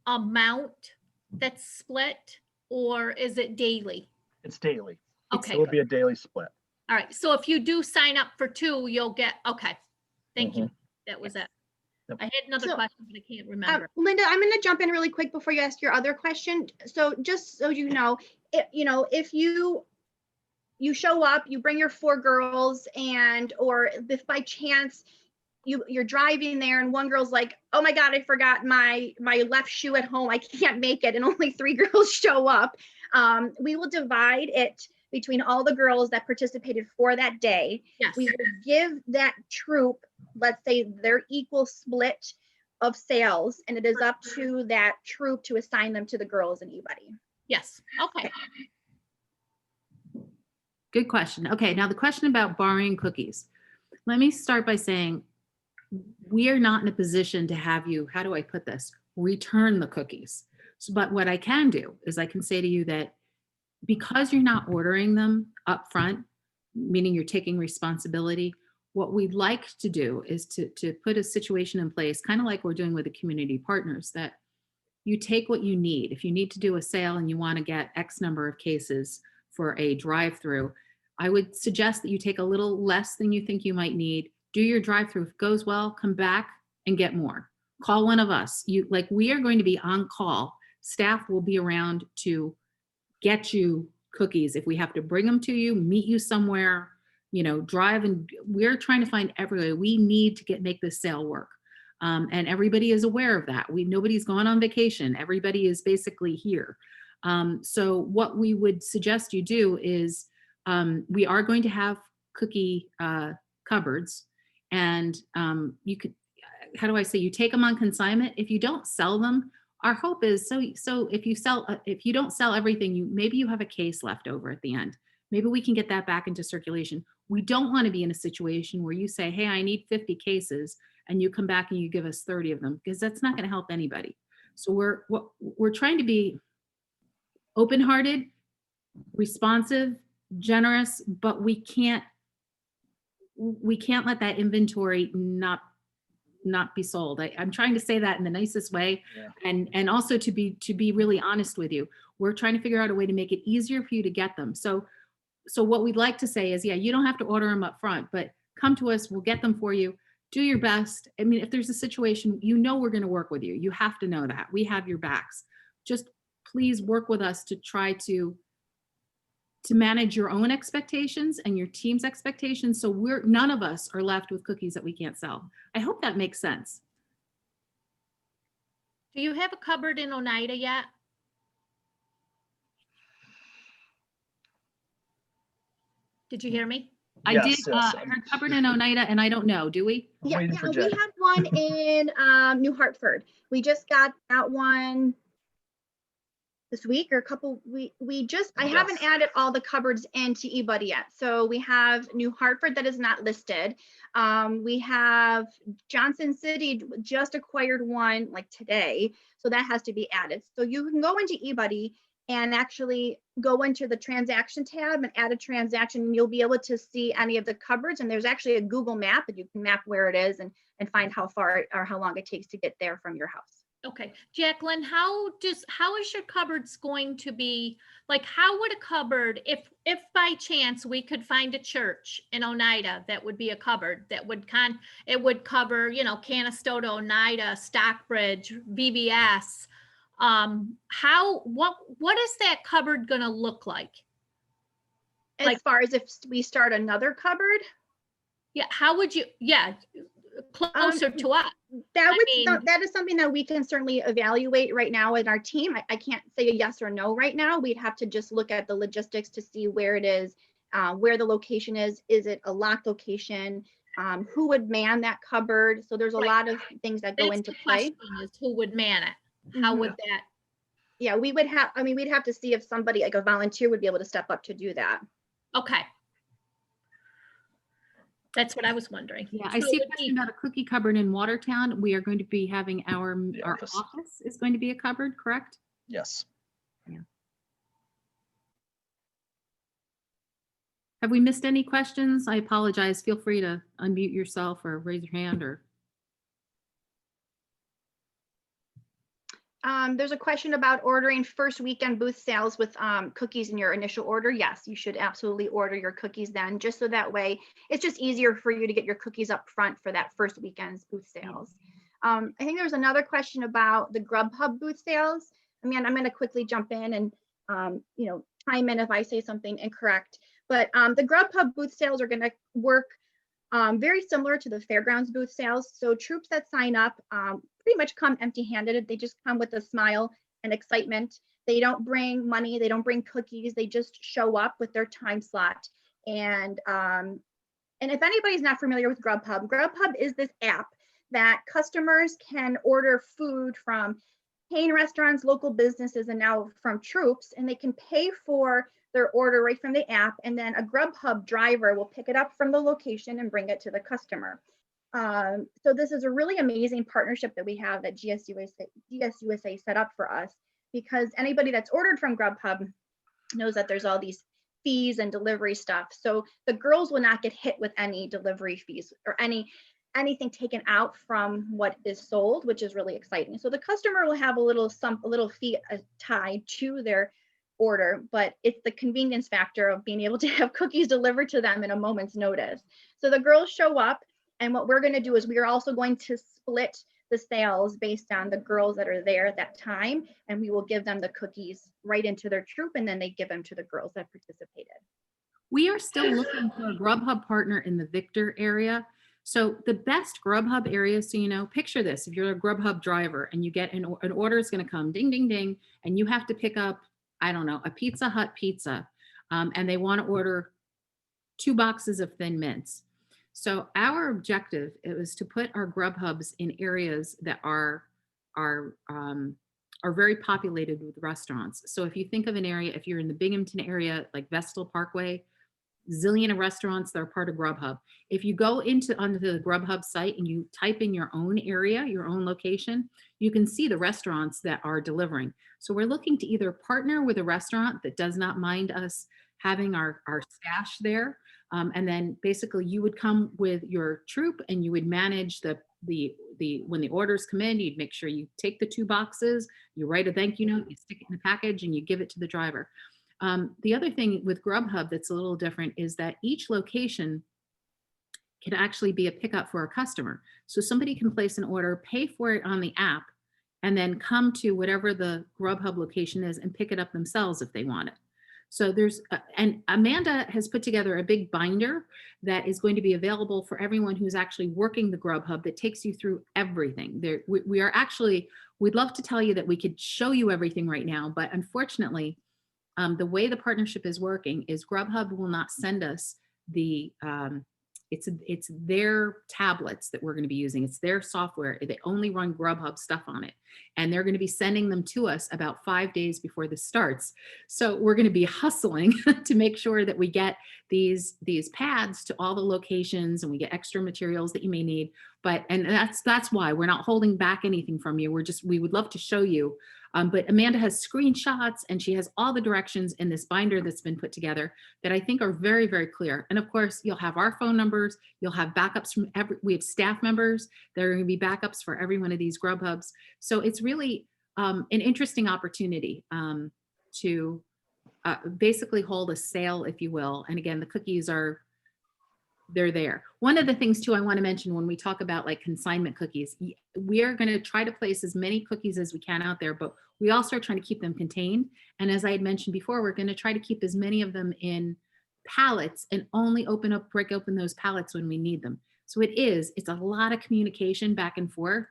amount that's split, or is it daily? It's daily. Okay. It will be a daily split. All right. So if you do sign up for 2, you'll get, okay. Thank you. That was it. Yep. I had another question, but I can't remember. Linda, I'm going to jump in really quick before you ask your other question. So just so you know, if you show up, you bring your 4 girls, or if by chance you're driving there and one girl's like, oh my God, I forgot my left shoe at home, I can't make it, and only 3 girls show up, we will divide it between all the girls that participated for that day. Yes. We will give that troop, let's say, their equal split of sales, and it is up to that troop to assign them to the girls in eBuddy. Yes. Okay. Good question. Okay, now the question about borrowing cookies. Let me start by saying we are not in a position to have you, how do I put this, return the cookies. So, but what I can do is I can say to you that because you're not ordering them up front, meaning you're taking responsibility, what we'd like to do is to put a situation in place, kind of like we're doing with the community partners, that you take what you need. If you need to do a sale and you want to get X number of cases for a drive-through, I would suggest that you take a little less than you think you might need, do your drive-through. If it goes well, come back and get more. Call one of us. We are going to be on call. Staff will be around to get you cookies. If we have to bring them to you, meet you somewhere, drive, and we're trying to find every way. We need to make this sale work. And everybody is aware of that. Nobody's gone on vacation. Everybody is basically here. So what we would suggest you do is we are going to have cookie cupboards, and you could, how do I say, you take them on consignment. If you don't sell them, our hope is, so if you don't sell everything, maybe you have a case left over at the end. Maybe we can get that back into circulation. We don't want to be in a situation where you say, hey, I need 50 cases, and you come back and you give us 30 of them, because that's not going to help anybody. So we're trying to be open-hearted, responsive, generous, but we can't let that inventory not be sold. I'm trying to say that in the nicest way. Yeah. And also to be really honest with you, we're trying to figure out a way to make it easier for you to get them. So what we'd like to say is, yeah, you don't have to order them up front, but come to us, we'll get them for you. Do your best. I mean, if there's a situation, we're going to work with you. You have to know that we have your backs. Just please work with us to try to to manage your own expectations and your team's expectations. So none of us are left with cookies that we can't sell. I hope that makes sense. Do you have a cupboard in Oneida yet? Did you hear me? I did, Yes, yes, I heard cupboard in Oneida, and I don't know, do we? I'm Yeah, waiting yeah, for we Jen. have one in New Hartford. We just got that one this week or a couple, I haven't Yes. added all the cupboards into eBuddy yet. So we have New Hartford that is not listed. We have Johnson City just acquired one like today. So that has to be added. So you can go into eBuddy and actually go into the transaction tab and add a transaction, and you'll be able to see any of the cupboards. And there's actually a Google map, and you can map where it is and find how far or how long it takes to get there from your house. Okay, Jacqueline, how is your cupboards going to be, like, how would a cupboard, if by chance we could find a church in Oneida that would be a cupboard that would it would cover, you know, Canastota, Oneida, Stockbridge, VBS. What is that cupboard gonna look like? As Like- far as if we start another cupboard, Yeah, how would you, closer to us? that is something that we can certainly evaluate right now in our team. I can't say a yes or no right now. We'd have to just look at the logistics to see where it is, where the location is. Is it a locked location? Who would man that cupboard? So there's a Right. lot of things that go That's into the play. question, is who would man it? How Mhm. would that? Yeah, we'd have to see if somebody like a volunteer would be able to step up to do that. Okay. That's what I was wondering. Yeah, I So see it a would question be- about a cookie cupboard in Watertown. We are going to be having our office. office is going to be a cupboard, correct? Yes. Have we missed any questions? I apologize. Feel free to unmute yourself or raise your hand or. There's a question about ordering first weekend booth sales with cookies in your initial order. Yes, you should absolutely order your cookies then, just so that way it's just easier for you to get your cookies up front for that first weekend's booth sales. I think there was another question about the Grubhub booth sales. I mean, I'm going to quickly jump in and chime in if I say something incorrect. But the Grubhub booth sales are going to work very similar to the fairgrounds booth sales. So troops that sign up pretty much come empty-handed. They just come with a smile and excitement. They don't bring money. They don't bring cookies. They just show up with their time slot. And if anybody's not familiar with Grubhub, Grubhub is this app that customers can order food from chain restaurants, local businesses, and now from troops, and they can pay for their order right from the app, and then a Grubhub driver will pick it up from the location and bring it to the customer. So this is a really amazing partnership that we have that GSUSA set up for us, because anybody that's ordered from Grubhub knows that there's all these fees and delivery stuff. So the girls will not get hit with any delivery fees or anything taken out from what is sold, which is really exciting. So the customer will have a little fee tied to their order, but it's the convenience factor of being able to have cookies delivered to them in a moment's notice. So the girls show up, and what we're going to do is we are also going to split the sales based on the girls that are there at that time, and we will give them the cookies right into their troop, and then they give them to the girls that participated. We are still looking for a Grubhub partner in the Victor area. So the best Grubhub area, so picture this: if you're a Grubhub driver and you get an order is going to come, ding, ding, ding, and you have to pick up, I don't know, a Pizza Hut pizza, and they want to order 2 boxes of Thin Mints. So our objective, it was to put our Grubhubs in areas that are very populated with restaurants. So if you think of an area, if you're in the Binghamton area, like Vestal Parkway, zillion of restaurants that are part of Grubhub. If you go onto the Grubhub site and you type in your own area, your own location, you can see the restaurants that are delivering. So we're looking to either partner with a restaurant that does not mind us having our stash there. And then basically you would come with your troop and you would manage when the orders come in, you'd make sure you take the 2 boxes, you write a thank you note, you stick it in a package, and you give it to the driver. The other thing with Grubhub that's a little different is that each location can actually be a pickup for a customer. So somebody can place an order, pay for it on the app, and then come to whatever the Grubhub location is and pick it up themselves if they want it. So there's, and Amanda has put together a big binder that is going to be available for everyone who's actually working the Grubhub that takes you through everything. There, we are actually, we'd love to tell you that we could show you everything right now, but unfortunately, the way the partnership is working is Grubhub will not send us the, it's their tablets that we're going to be using. It's their software. They only run Grubhub stuff on it. And they're going to be sending them to us about 5 days before this starts. So we're going to be hustling to make sure that we get these pads to all the locations, and we get extra materials that you may need. But, and that's why we're not holding back anything from you. We would love to show you. But Amanda has screenshots, and she has all the directions in this binder that's been put together that I think are very, very clear. And of course, you'll have our phone numbers. You'll have backups from we have staff members. There are going to be backups for every one of these Grubhubs. So it's really an interesting opportunity to basically hold a sale, if you will. And again, the cookies they're there. One of the things too I want to mention when we talk about like consignment cookies, we are going to try to place as many cookies as we can out there, but we also are trying to keep them contained. And as I had mentioned before, we're going to try to keep as many of them in pallets and only break open those pallets when we need them. So it's a lot of communication back and forth.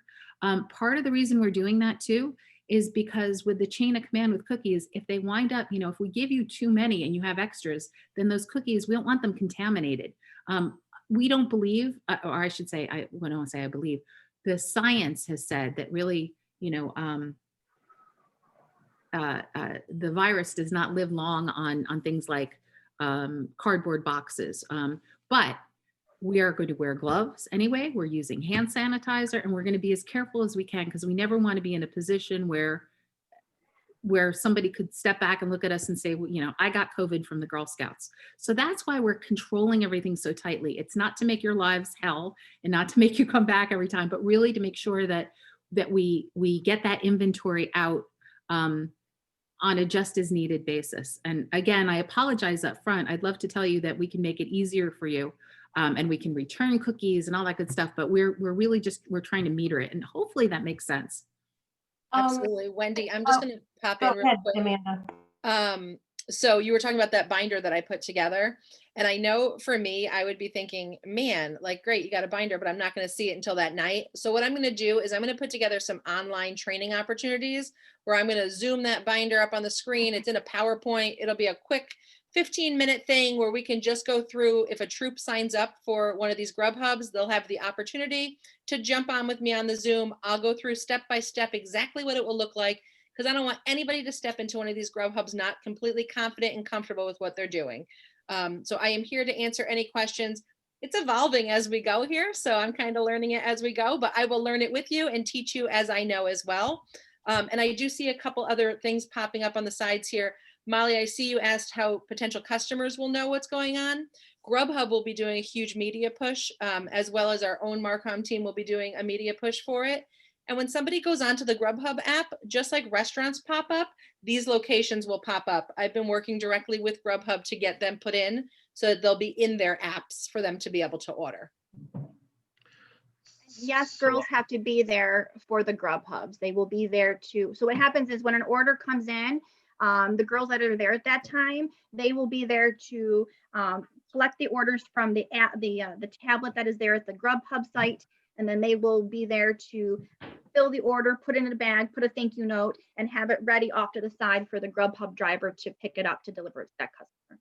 Part of the reason we're doing that too is because with the chain of command with cookies, if they wind up, if we give you too many and you have extras, then those cookies, we don't want them contaminated. We don't believe, or I should say, I don't say I believe, the science has said that really, the virus does not live long on things like cardboard boxes. But we are going to wear gloves anyway. We're using hand sanitizer, and we're going to be as careful as we can because we never want to be in a position where somebody could step back and look at us and say, well, I got COVID from the Girl Scouts. So that's why we're controlling everything so tightly. It's not to make your lives hell and not to make you come back every time, but really to make sure that we get that inventory out on a just as needed basis. And again, I apologize up front. I'd love to tell you that we can make it easier for you. And we can return cookies and all that good stuff, but we're really we're trying to meter it, and hopefully that makes sense. Absolutely. Wendy, I'm just going to pop in real quick. Amanda. So you were talking about that binder that I put together. And I know for me, I would be thinking, man, like, great, you got a binder, but I'm not going to see it until that night. So what I'm going to do is I'm going to put together some online training opportunities where I'm going to zoom that binder up on the screen. It's in a PowerPoint. It'll be a quick 15-minute thing where we can just go through. If a troop signs up for one of these Grubhubs, they'll have the opportunity to jump on with me on the Zoom. I'll go through step by step exactly what it will look like, because I don't want anybody to step into one of these Grubhubs not completely confident and comfortable with what they're doing. So I am here to answer any questions. It's evolving as we go here, so I'm kind of learning it as we go, but I will learn it with you and teach you as I know as well. And I do see a couple other things popping up on the sides here. Molly, I see you asked how potential customers will know what's going on. Grubhub will be doing a huge media push, as well as our own Marcom team will be doing a media push for it. And when somebody goes onto the Grubhub app, just like restaurants pop up, these locations will pop up. I've been working directly with Grubhub to get them put in so that they'll be in their apps for them to be able to order. Yes, girls have to be there for the Grubhubs. They will be there too. So what happens is when an order comes in, the girls that are there at that time, they will be there to collect the orders from the tablet that is there at the Grubhub site, and then they will be there to fill the order, put it in a bag, put a thank you note, and have it ready off to the side for the Grubhub driver to pick it up to deliver it to that customer.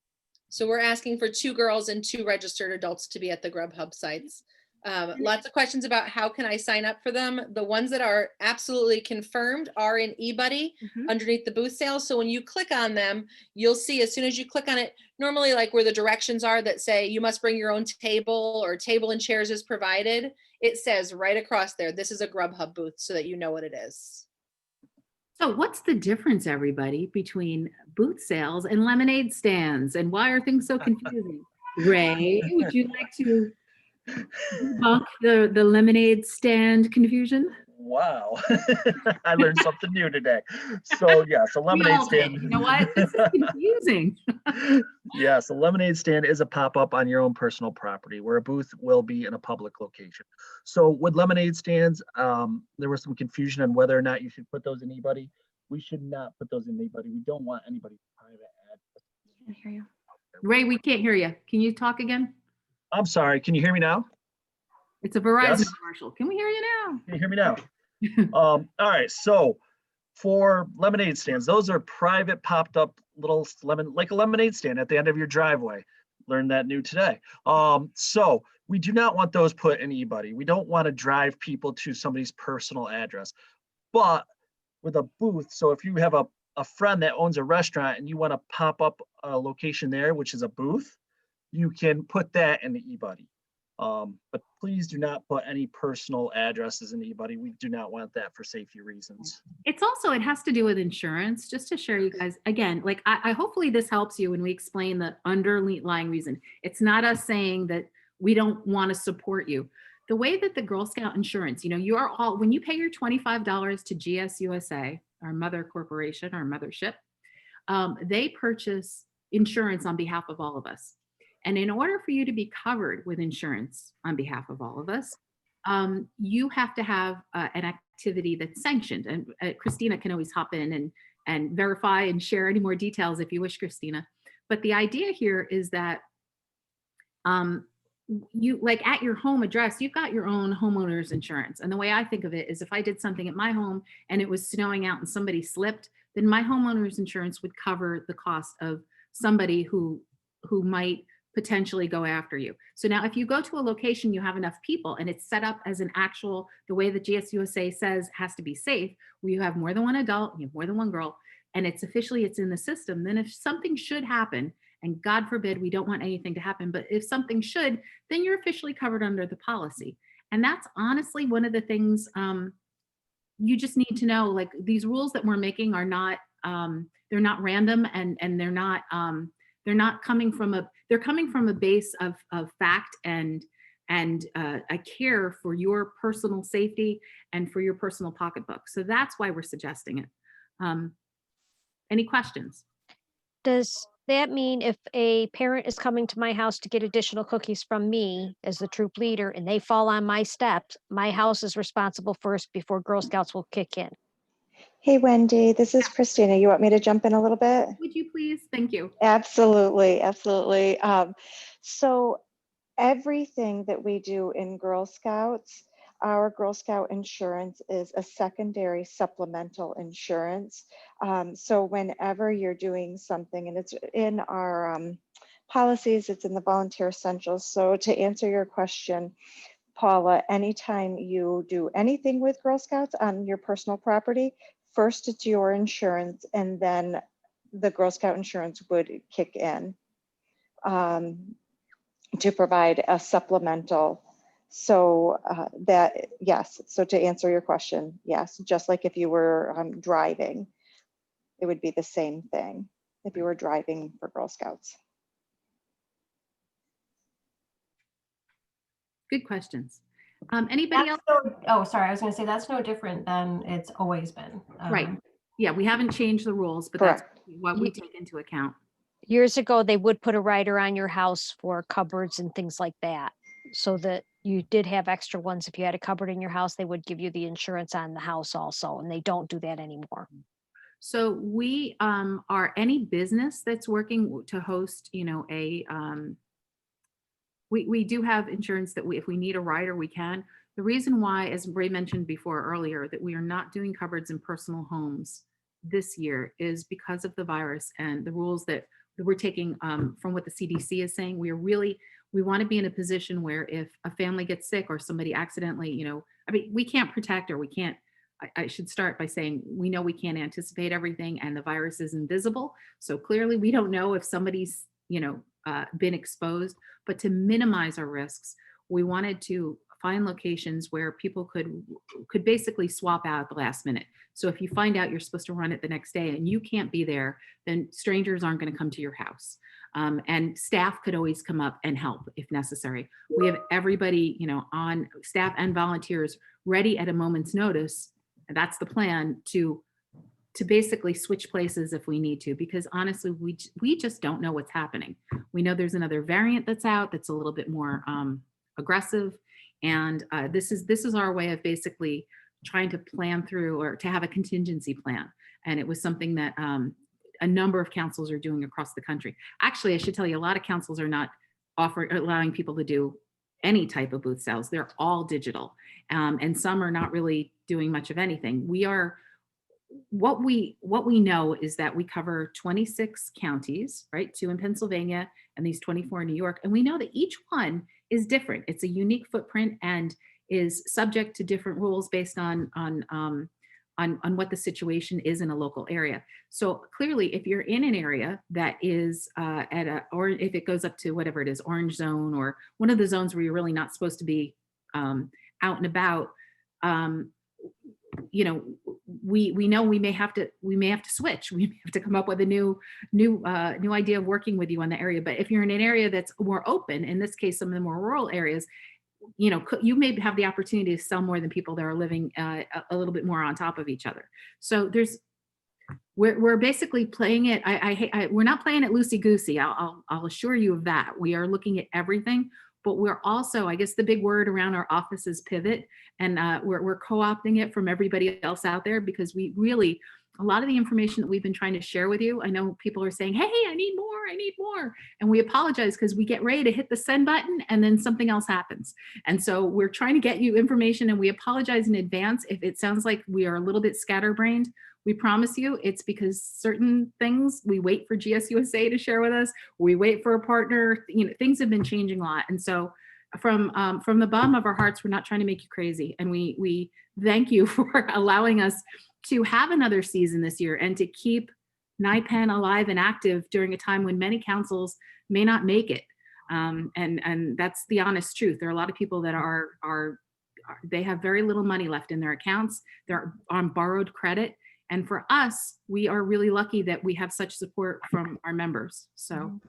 So we're asking for 2 girls and 2 registered adults to be at the Grubhub sites. Lots of questions about how can I sign up for them. The ones that are absolutely confirmed are in eBuddy underneath the booth sales. So when you click on them, you'll see as soon as you click on it, normally like where the directions are that say you must bring your own table or table and chairs is provided, it says right across there, this is a Grubhub booth, so that you know what it is. So what's the difference, everybody, between booth sales and lemonade stands, and why are things so confusing? Ray, would you like to debunk the lemonade stand confusion? Wow. I learned something new today. So yeah, so lemonade stand. You know what? This is confusing. Yeah, so lemonade stand is a pop-up on your own personal property where a booth will be in a public location. So with lemonade stands, there was some confusion on whether or not you should put those in eBuddy. We should not put those in eBuddy. We don't want anybody's private address Can't hear you. Ray, we can't hear you. Can you talk again? I'm sorry, can you hear me now? It's a Verizon Yes. commercial. Can we hear you now? Can you hear me now? All right, so for lemonade stands, those are private popped up little like a lemonade stand at the end of your driveway. Learned that new today. So we do not want those put in eBuddy. We don't want to drive people to somebody's personal address. But with a booth, so if you have a friend that owns a restaurant and you want to pop up a location there, which is a booth, you can put that in the eBuddy. But please do not put any personal addresses in eBuddy. We do not want that for safety reasons. It's also, it has to do with insurance, just to share you guys, again, like I hopefully this helps you when we explain the underlying reason. It's not us saying that we don't want to support you. The way that the Girl Scout insurance, you are all, when you pay your $25 to GSUSA, our mother corporation, our mothership, they purchase insurance on behalf of all of us. And in order for you to be covered with insurance on behalf of all of us, you have to have an activity that's sanctioned. And Christina can always hop in and verify and share any more details if you wish, Christina. But the idea here is that you, like at your home address, you've got your own homeowner's insurance. And the way I think of it is if I did something at my home and it was snowing out and somebody slipped, then my homeowner's insurance would cover the cost of somebody who might potentially go after you. So now if you go to a location, you have enough people and it's set up as an actual, the way that GSUSA says has to be safe, where you have more than one adult, you have more than one girl, and it's officially, it's in the system, then if something should happen, and God forbid, we don't want anything to happen, but if something should, then you're officially covered under the policy. And that's honestly one of the things you just need to know, like these rules that we're making are not, they're not random and they're not coming from they're coming from a base of fact and a care for your personal safety and for your personal pocketbook. So that's why we're suggesting it. Any questions? Does that mean if a parent is coming to my house to get additional cookies from me as the troop leader and they fall on my steps, my house is responsible first before Girl Scouts will kick in? Hey, Wendy, this is Christina. You want me to jump in a little bit? Would you please? Thank you. Absolutely, absolutely. So everything that we do in Girl Scouts, our Girl Scout insurance is a secondary supplemental insurance. So whenever you're doing something, and it's in our policies, it's in the volunteer essentials. So to answer your question, Paula, anytime you do anything with Girl Scouts on your personal property, first it's your insurance and then the Girl Scout insurance would kick in to provide a supplemental. So that, yes, so to answer your question, yes, just like if you were driving, it would be the same thing if you were driving for Girl Scouts. Good questions. Anybody else? Oh, sorry, I was gonna say that's no different than it's always been. Right. Yeah, we haven't changed the rules, but Correct. that's what we take into account. Years ago, they would put a rider on your house for cupboards and things like that. So that you did have extra ones. If you had a cupboard in your house, they would give you the insurance on the house also, and they don't do that anymore. So we are any business that's working to host, we do have insurance that if we need a rider, we can. The reason why, as Ray mentioned before earlier, that we are not doing cupboards in personal homes this year is because of the virus and the rules that we're taking from what the CDC is saying. We want to be in a position where if a family gets sick or somebody accidentally, we can't protect or we can't, I should start by saying, we know we can't anticipate everything and the virus is invisible. So clearly we don't know if somebody's, been exposed, but to minimize our risks, we wanted to find locations where people could basically swap out at the last minute. So if you find out you're supposed to run it the next day and you can't be there, then strangers aren't going to come to your house. And staff could always come up and help if necessary. We have everybody, on staff and volunteers ready at a moment's notice. And that's the plan to basically switch places if we need to, because honestly, we just don't know what's happening. We know there's another variant that's out that's a little bit more aggressive. And this is our way of basically trying to plan through or to have a contingency plan. And it was something that a number of councils are doing across the country. Actually, I should tell you, a lot of councils are not allowing people to do any type of booth sales. They're all digital. And some are not really doing much of anything. What we know is that we cover 26 counties, right? 2 in Pennsylvania and these 24 in New York. And we know that each one is different. It's a unique footprint and is subject to different rules based on what the situation is in a local area. So clearly, if you're in an area that is or if it goes up to whatever it is, orange zone or one of the zones where you're really not supposed to be out and about, we know we may have to switch. We may have to come up with a new idea of working with you on the area. But if you're in an area that's more open, in this case, some of the more rural areas, you may have the opportunity to sell more than people that are living a little bit more on top of each other. So we're basically playing it. We're not playing it loosey goosey. I'll assure you of that. We are looking at everything, but we're also, I guess the big word around our office is pivot, and we're co-opting it from everybody else out there, because we really, a lot of the information that we've been trying to share with you, I know people are saying, hey, I need more. And we apologize because we get ready to hit the send button and then something else happens. And so we're trying to get you information, and we apologize in advance if it sounds like we are a little bit scatterbrained. We promise you it's because certain things we wait for GSUSA to share with us. We wait for a partner. Things have been changing a lot. And so from the bottom of our hearts, we're not trying to make you crazy. And we thank you for allowing us to have another season this year and to keep NYPENN alive and active during a time when many councils may not make it. And that's the honest truth. There are a lot of people that they have very little money left in their accounts. They're on borrowed credit. And for us, we are really lucky that we have such support from our members. So.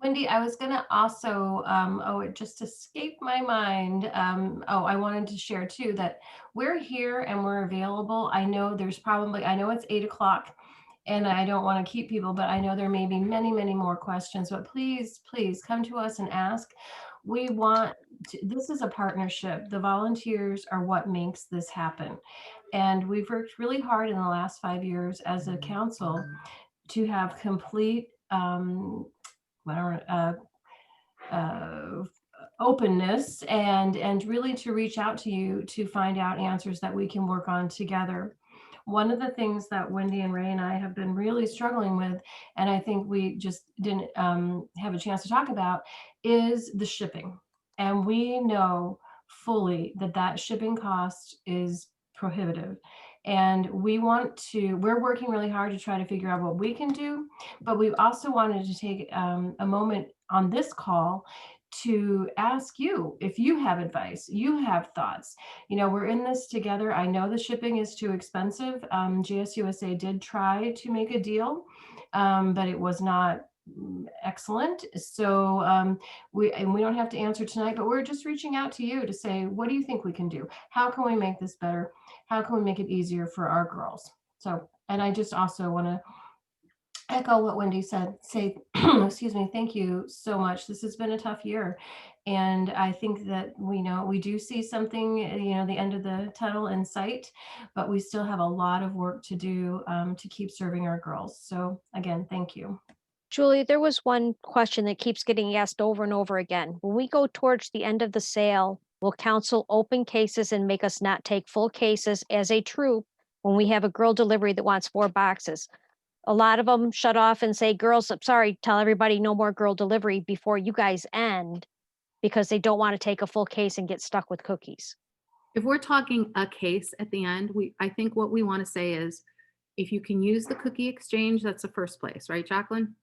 Wendy, I was going to also, it just escaped my mind. I wanted to share too that we're here and we're available. I know it's 8 o'clock and I don't want to keep people, but I know there may be many, many more questions, but please come to us and ask. This is a partnership. The volunteers are what makes this happen. And we've worked really hard in the last 5 years as a council to have complete openness and really to reach out to you to find out answers that we can work on together. One of the things that Wendy and Ray and I have been really struggling with, and I think we just didn't have a chance to talk about, is the shipping. And we know fully that shipping cost is prohibitive. And we're working really hard to try to figure out what we can do, but we also wanted to take a moment on this call to ask you if you have advice, you have thoughts. We're in this together. I know the shipping is too expensive. GSUSA did try to make a deal, but it was not excellent. So we don't have to answer tonight, but we're just reaching out to you to say, what do you think we can do? How can we make this better? How can we make it easier for our girls? So, and I just also want to echo what Wendy said, excuse me, thank you so much. This has been a tough year. And I think that we do see something, the end of the tunnel in sight, but we still have a lot of work to do to keep serving our girls. So again, thank you. Julie, there was one question that keeps getting asked over and over again. When we go towards the end of the sale, will council open cases and make us not take full cases as a troop when we have a girl delivery that wants 4 boxes? A lot of them shut off and say, girls, I'm sorry, tell everybody no more girl delivery before you guys end, because they don't want to take a full case and get stuck with cookies. If we're talking a case at the end, I think what we want to say is, if you can use the cookie exchange, that's the first place, right, Jacqueline?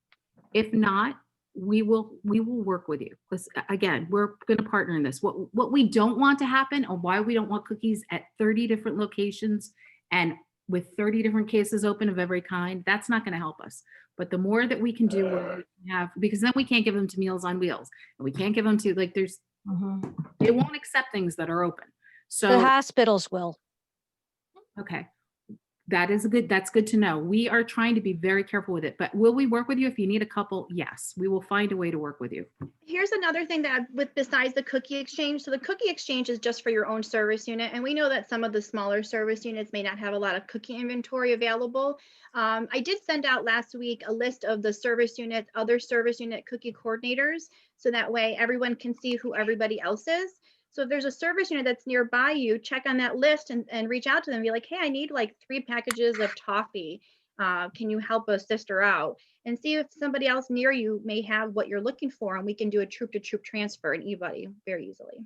If not, we will work with you. Because again, we're going to partner in this. What we don't want to happen, or why we don't want cookies at 30 different locations and with 30 different cases open of every kind, that's not going to help us. But the more that we can do, because then we can't give them to Meals on Wheels, and we can't give them to they won't accept things that are open. So the hospitals will. Okay. That's good to know. We are trying to be very careful with it, but will we work with you if you need a couple? Yes, we will find a way to work with you. Here's another thing that with besides the cookie exchange. So the cookie exchange is just for your own service unit. And we know that some of the smaller service units may not have a lot of cookie inventory available. I did send out last week a list of the service units, other service unit cookie coordinators. So that way everyone can see who everybody else is. So if there's a service unit that's nearby you, check on that list and reach out to them and be like, hey, I need like 3 packages of toffee. Can you help a sister out? And see if somebody else near you may have what you're looking for, and we can do a troop to troop transfer in eBuddy very easily.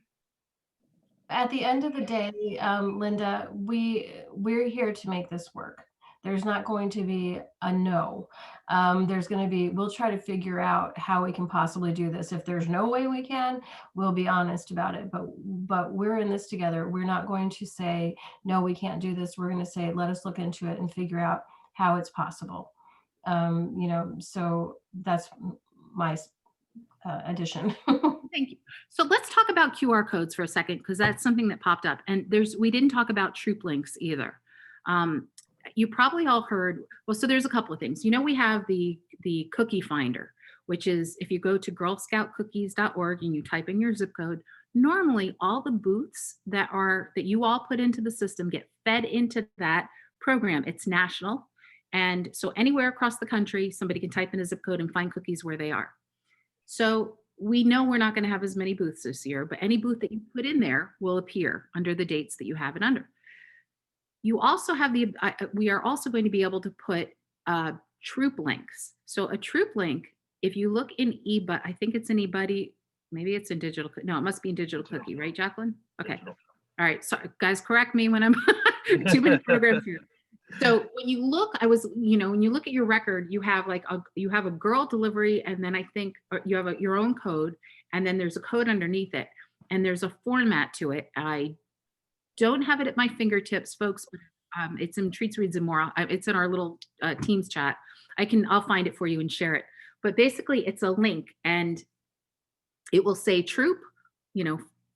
At the end of the day, Linda, we're here to make this work. There's not going to be a no. There's going to be, we'll try to figure out how we can possibly do this. If there's no way we can, we'll be honest about it. But we're in this together. We're not going to say, no, we can't do this. We're going to say, let us look into it and figure out how it's possible. So that's my addition. Thank you. So let's talk about QR codes for a second, because that's something that popped up. And we didn't talk about troop links either. You probably all heard, well, so there's a couple of things. We have the cookie finder, which is if you go to girlscoutcookies.org and you type in your zip code, normally all the booths that you all put into the system get fed into that program. It's national. And so anywhere across the country, somebody can type in a zip code and find cookies where they are. So we know we're not going to have as many booths this year, but any booth that you put in there will appear under the dates that you have it under. You also have we are also going to be able to put troop links. So a troop link, if you look in eBuddy, I think it's in eBuddy, maybe it's in digital. No, it must be in digital cookie, right, Jacqueline? Okay. All right. So guys, correct me when I'm too many programs here. So when you look, when you look at your record, you have you have a girl delivery, and then I think you have your own code, and then there's a code underneath it, and there's a format to it. I don't have it at my fingertips, folks, but it's in Treats, Reads, and More. It's in our little Teams chat. I'll find it for you and share it. But basically, it's a link, and it will say troop,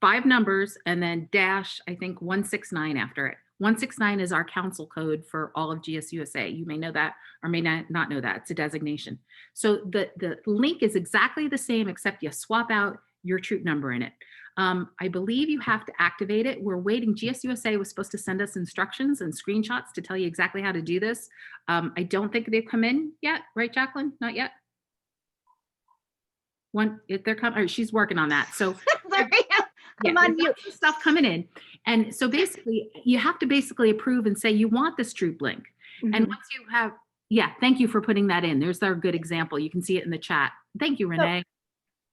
5 numbers, and then dash, I think 169 after it. 169 is our council code for all of GSUSA. You may know that or may not know that. It's a designation. So the link is exactly the same, except you swap out your troop number in it. I believe you have to activate it. We're waiting. GSUSA was supposed to send us instructions and screenshots to tell you exactly how to do this. I don't think they've come in yet, right, Jacqueline? Not yet? If they're coming, she's working on that. So I'm on mute. Stuff coming in. And so basically you have to approve and say you want this troop link. Mm-hmm. And once you have, thank you for putting that in. There's our good example. You can see it in the chat. Thank you, Renee.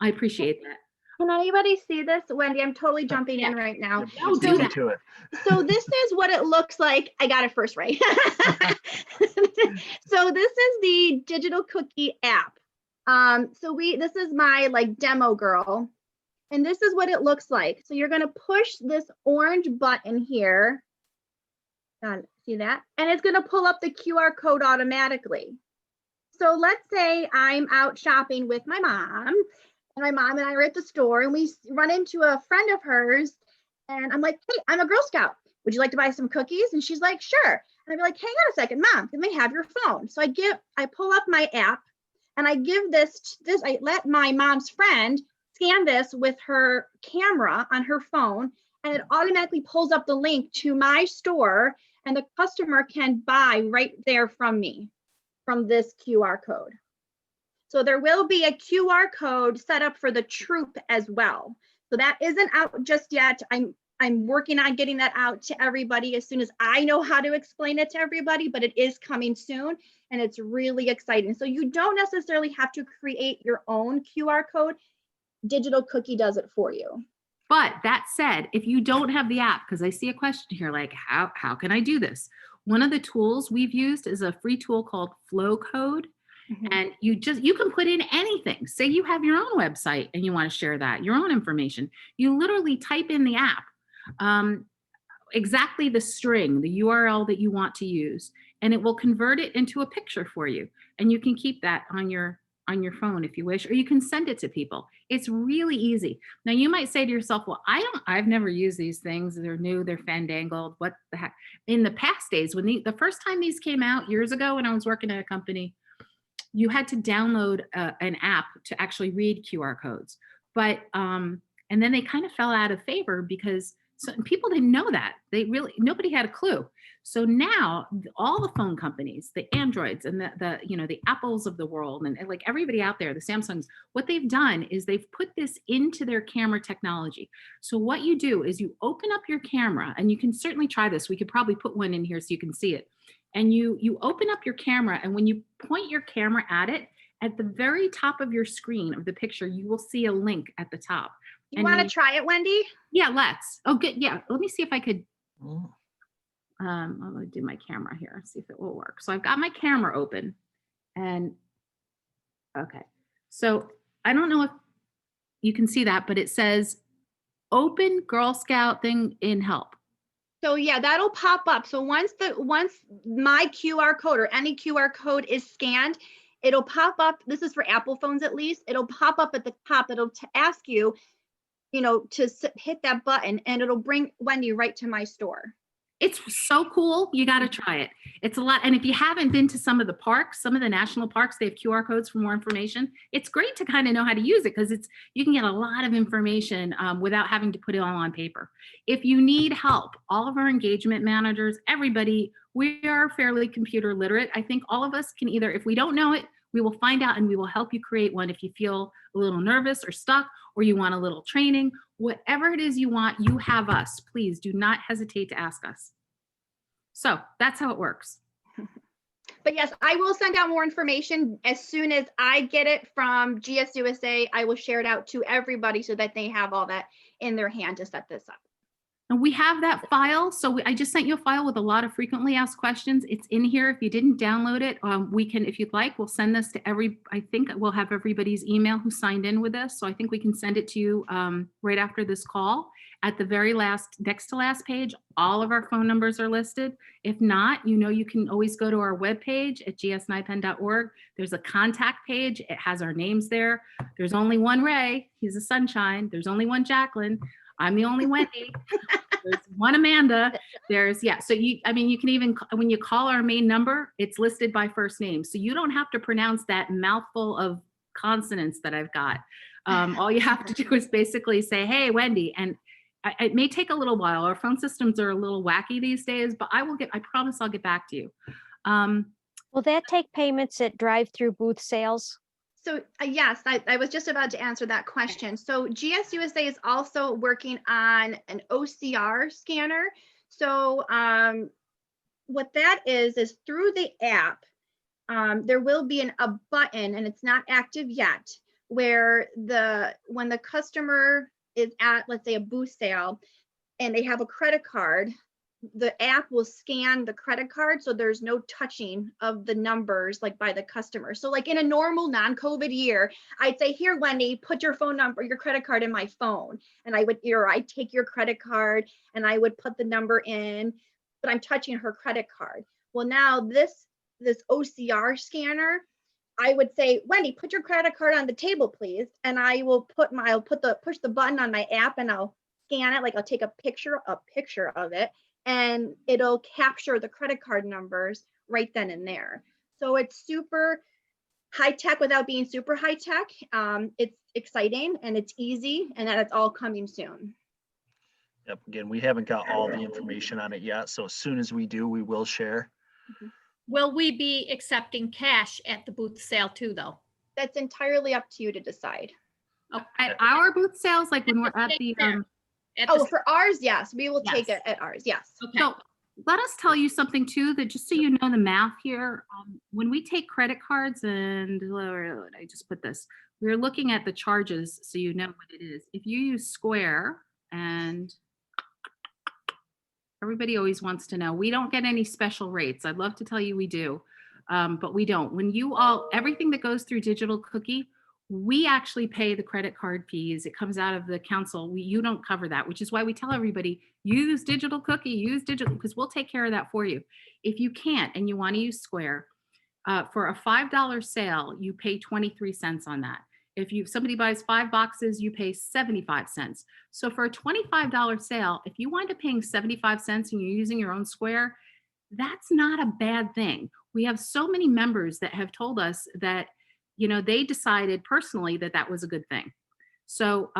I appreciate that. Can anybody see this? Wendy, I'm totally jumping in right now. So this is what it looks like. I got it first right. So this is the digital cookie app. This is my demo girl. And this is what it looks like. So you're going to push this orange button here. See that? And it's going to pull up the QR code automatically. So let's say I'm out shopping with my mom, and my mom and I are at the store, and we run into a friend of hers, and I'm like, hey, I'm a Girl Scout. Would you like to buy some cookies? And she's like, sure. And I'd be like, hang on a second, Mom, let me have your phone. So I pull up my app, and I give I let my mom's friend scan this with her camera on her phone, and it automatically pulls up the link to my store, and the customer can buy right there from me, from this QR code. So there will be a QR code set up for the troop as well. So that isn't out just yet. I'm working on getting that out to everybody as soon as I know how to explain it to everybody, but it is coming soon, and it's really exciting. So you don't necessarily have to create your own QR code. Digital Cookie does it for you. But that said, if you don't have the app, because I see a question here, like how can I do this? One of the tools we've used is a free tool called Flow Code. Mm-hmm. And you can put in anything. Say you have your own website and you want to share that, your own information. You literally type in the app, exactly the string, the URL that you want to use, and it will convert it into a picture for you. And you can keep that on your on your phone if you wish, or you can send it to people. It's really easy. Now you might say to yourself, well, I've never used these things. They're new, they're fandangled. What the heck? In the past days, when the first time these came out years ago, when I was working at a company, you had to download an app to actually read QR codes. But, and then they kind of fell out of favor because people didn't know that. Nobody had a clue. So now all the phone companies, the Androids and the Apples of the world, and like everybody out there, the Samsungs, what they've done is they've put this into their camera technology. So what you do is you open up your camera, and you can certainly try this. We could probably put one in here so you can see it. And you open up your camera, and when you point your camera at it, at the very top of your screen of the picture, you will see a link at the top. You want to try it, Wendy? Yeah, let's. Oh, good. Yeah, let me see if I could. Mm. I'm going to do my camera here, see if it will work. So I've got my camera open, and okay. So I don't know if you can see that, but it says open Girl Scout thing in help. So yeah, that'll pop up. So once my QR code or any QR code is scanned, it'll pop up. This is for Apple phones at least. It'll pop up at the top. It'll ask you, to hit that button, and it'll bring Wendy right to my store. It's so cool. You got to try it. It's a lot. And if you haven't been to some of the parks, some of the national parks, they have QR codes for more information. It's great to kind of know how to use it because you can get a lot of information without having to put it all on paper. If you need help, all of our engagement managers, everybody, we are fairly computer literate. I think all of us can either, if we don't know it, we will find out and we will help you create one. If you feel a little nervous or stuck, or you want a little training, whatever it is you want, you have us. Please do not hesitate to ask us. So that's how it works. But yes, I will send out more information as soon as I get it from GSUSA. I will share it out to everybody so that they have all that in their hand to set this up. And we have that file. So I just sent you a file with a lot of frequently asked questions. It's in here. If you didn't download it, we can, if you'd like, we'll send this to I think we'll have everybody's email who signed in with us. So I think we can send it to you right after this call. At the very next to last page, all of our phone numbers are listed. If not, you can always go to our webpage at gsnypenn.org. There's a contact page. It has our names there. There's only one Ray. He's a sunshine. There's only one Jacqueline. I'm the only Wendy. There's one Amanda. So you can even, when you call our main number, it's listed by first name. So you don't have to pronounce that mouthful of consonants that I've got. All you have to do is basically say, hey, Wendy. And it may take a little while. Our phone systems are a little wacky these days, but I promise I'll get back to you. Will that take payments at drive-through booth sales? So yes, I was just about to answer that question. So GSUSA is also working on an OCR scanner. So what that is through the app, there will be a button, and it's not active yet, where when the customer is at, let's say, a booth sale and they have a credit card, the app will scan the credit card, so there's no touching of the numbers like by the customer. So like in a normal non-COVID year, I'd say, here, Wendy, put your phone number, your credit card in my phone. And I'd take your credit card and I would put the number in, but I'm touching her credit card. Well, now this OCR scanner, I would say, Wendy, put your credit card on the table, please. And I will push the button on my app and I'll scan it. Like I'll take a picture of it, and it'll capture the credit card numbers right then and there. So it's super high tech without being super high tech. It's exciting and it's easy, and that it's all coming soon. Yep. Again, we haven't got all the information on it yet. So as soon as we do, we will share. Mm-hmm. Will we be accepting cash at the booth sale too, though? That's entirely up to you to decide. At our booth sales, like when we're at the for ours, yes, we will take it at ours. Yes. Okay. So let us tell you something too, that just so you know the math here, when we take credit cards, and I just put this, we're looking at the charges so you know what it is. If you use Square, and everybody always wants to know, we don't get any special rates. I'd love to tell you we do, but we don't. When everything that goes through Digital Cookie, we actually pay the credit card fees. It comes out of the council. You don't cover that, which is why we tell everybody, use Digital Cookie, because we'll take care of that for you. If you can't and you want to use Square, For a $5 sale, you pay 23 cents on that. If somebody buys 5 boxes, you pay 75 cents. So for a $25 sale, if you wind up paying 75 cents and you're using your own square, that's not a bad thing. We have so many members that have told us that, they decided personally that that was a good thing. So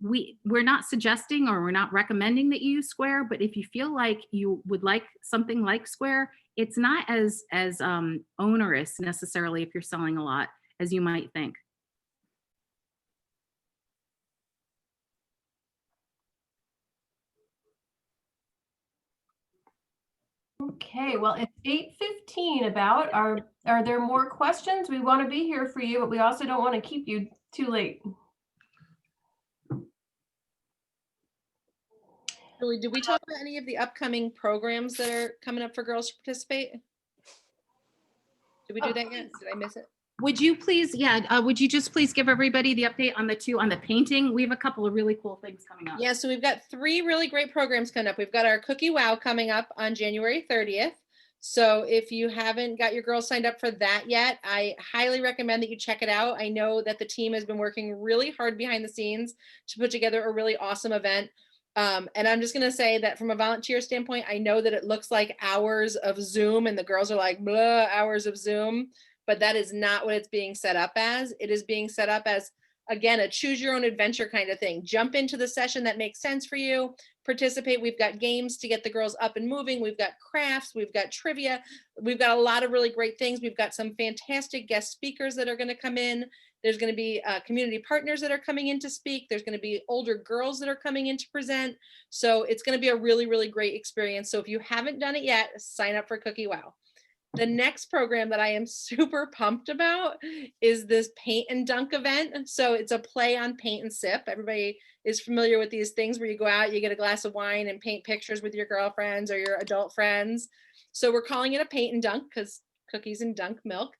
we're not suggesting or we're not recommending that you use Square, but if you feel like you would like something like Square, it's not as onerous necessarily if you're selling a lot as you might think. Okay, well, it's 8:15 about. Are there more questions? We want to be here for you, but we also don't want to keep you too late. Julie, did we talk about any of the upcoming programs that are coming up for girls to participate? Did we do that yet? Did I miss it? Would you please, would you just please give everybody the update on the painting? We have a couple of really cool things coming up. Yeah, so we've got 3 really great programs coming up. We've got our Cookie Wow coming up on January 30th. So if you haven't got your girls signed up for that yet, I highly recommend that you check it out. I know that the team has been working really hard behind the scenes to put together a really awesome event. And I'm just going to say that from a volunteer standpoint, I know that it looks like hours of Zoom and the girls are like, blah, hours of Zoom, but that is not what it's being set up as. It is being set up as, again, a choose your own adventure kind of thing. Jump into the session that makes sense for you, participate. We've got games to get the girls up and moving. We've got crafts, we've got trivia. We've got a lot of really great things. We've got some fantastic guest speakers that are going to come in. There's going to be community partners that are coming in to speak. There's going to be older girls that are coming in to present. So it's going to be a really, really great experience. So if you haven't done it yet, sign up for Cookie Wow. The next program that I am super pumped about is this paint and dunk event. So it's a play on paint and sip. Everybody is familiar with these things where you go out, you get a glass of wine and paint pictures with your girlfriends or your adult friends. So we're calling it a paint and dunk because cookies and dunk milk.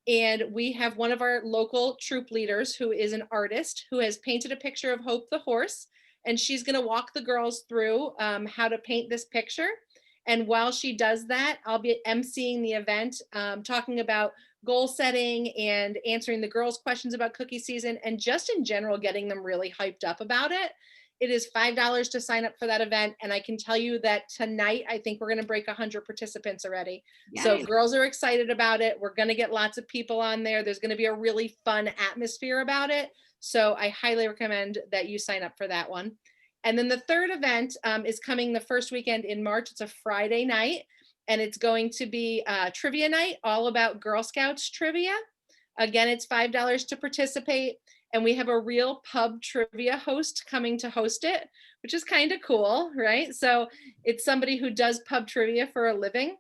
And we have one of our local troop leaders who is an artist who has painted a picture of Hope the horse. And she's going to walk the girls through how to paint this picture. And while she does that, I'll be emceeing the event, talking about goal setting and answering the girls' questions about cookie season and just in general, getting them really hyped up about it. It is $5 to sign up for that event. And I can tell you that tonight, I think we're going to break 100 participants already. Yay. So girls are excited about it. We're going to get lots of people on there. There's going to be a really fun atmosphere about it. So I highly recommend that you sign up for that one. And then the third event is coming the first weekend in March. It's a Friday night, and it's going to be trivia night, all about Girl Scouts trivia. Again, it's $5 to participate, and we have a real pub trivia host coming to host it, which is kind of cool, right? So it's somebody who does pub trivia for a living.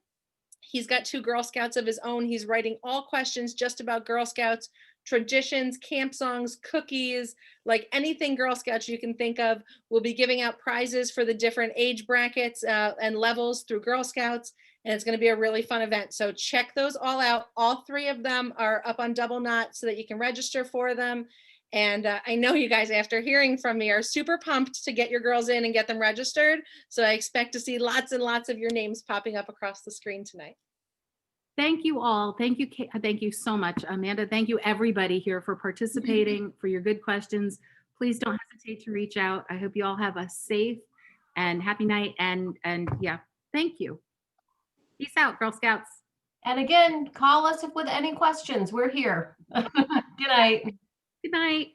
He's got 2 Girl Scouts of his own. He's writing all questions just about Girl Scouts, traditions, camp songs, cookies, like anything Girl Scouts you can think of. We'll be giving out prizes for the different age brackets and levels through Girl Scouts, and it's going to be a really fun event. So check those all out. All 3 of them are up on Double Knot so that you can register for them. And I know you guys, after hearing from me, are super pumped to get your girls in and get them registered. So I expect to see lots and lots of your names popping up across the screen tonight. Thank you all. Thank you. Thank you so much, Amanda. Thank you everybody here for participating, for your good questions. Please don't hesitate to reach out. I hope you all have a safe and happy night. And yeah, thank you. Peace out, Girl Scouts. And again, call us with any questions. We're here. Good night. Good night.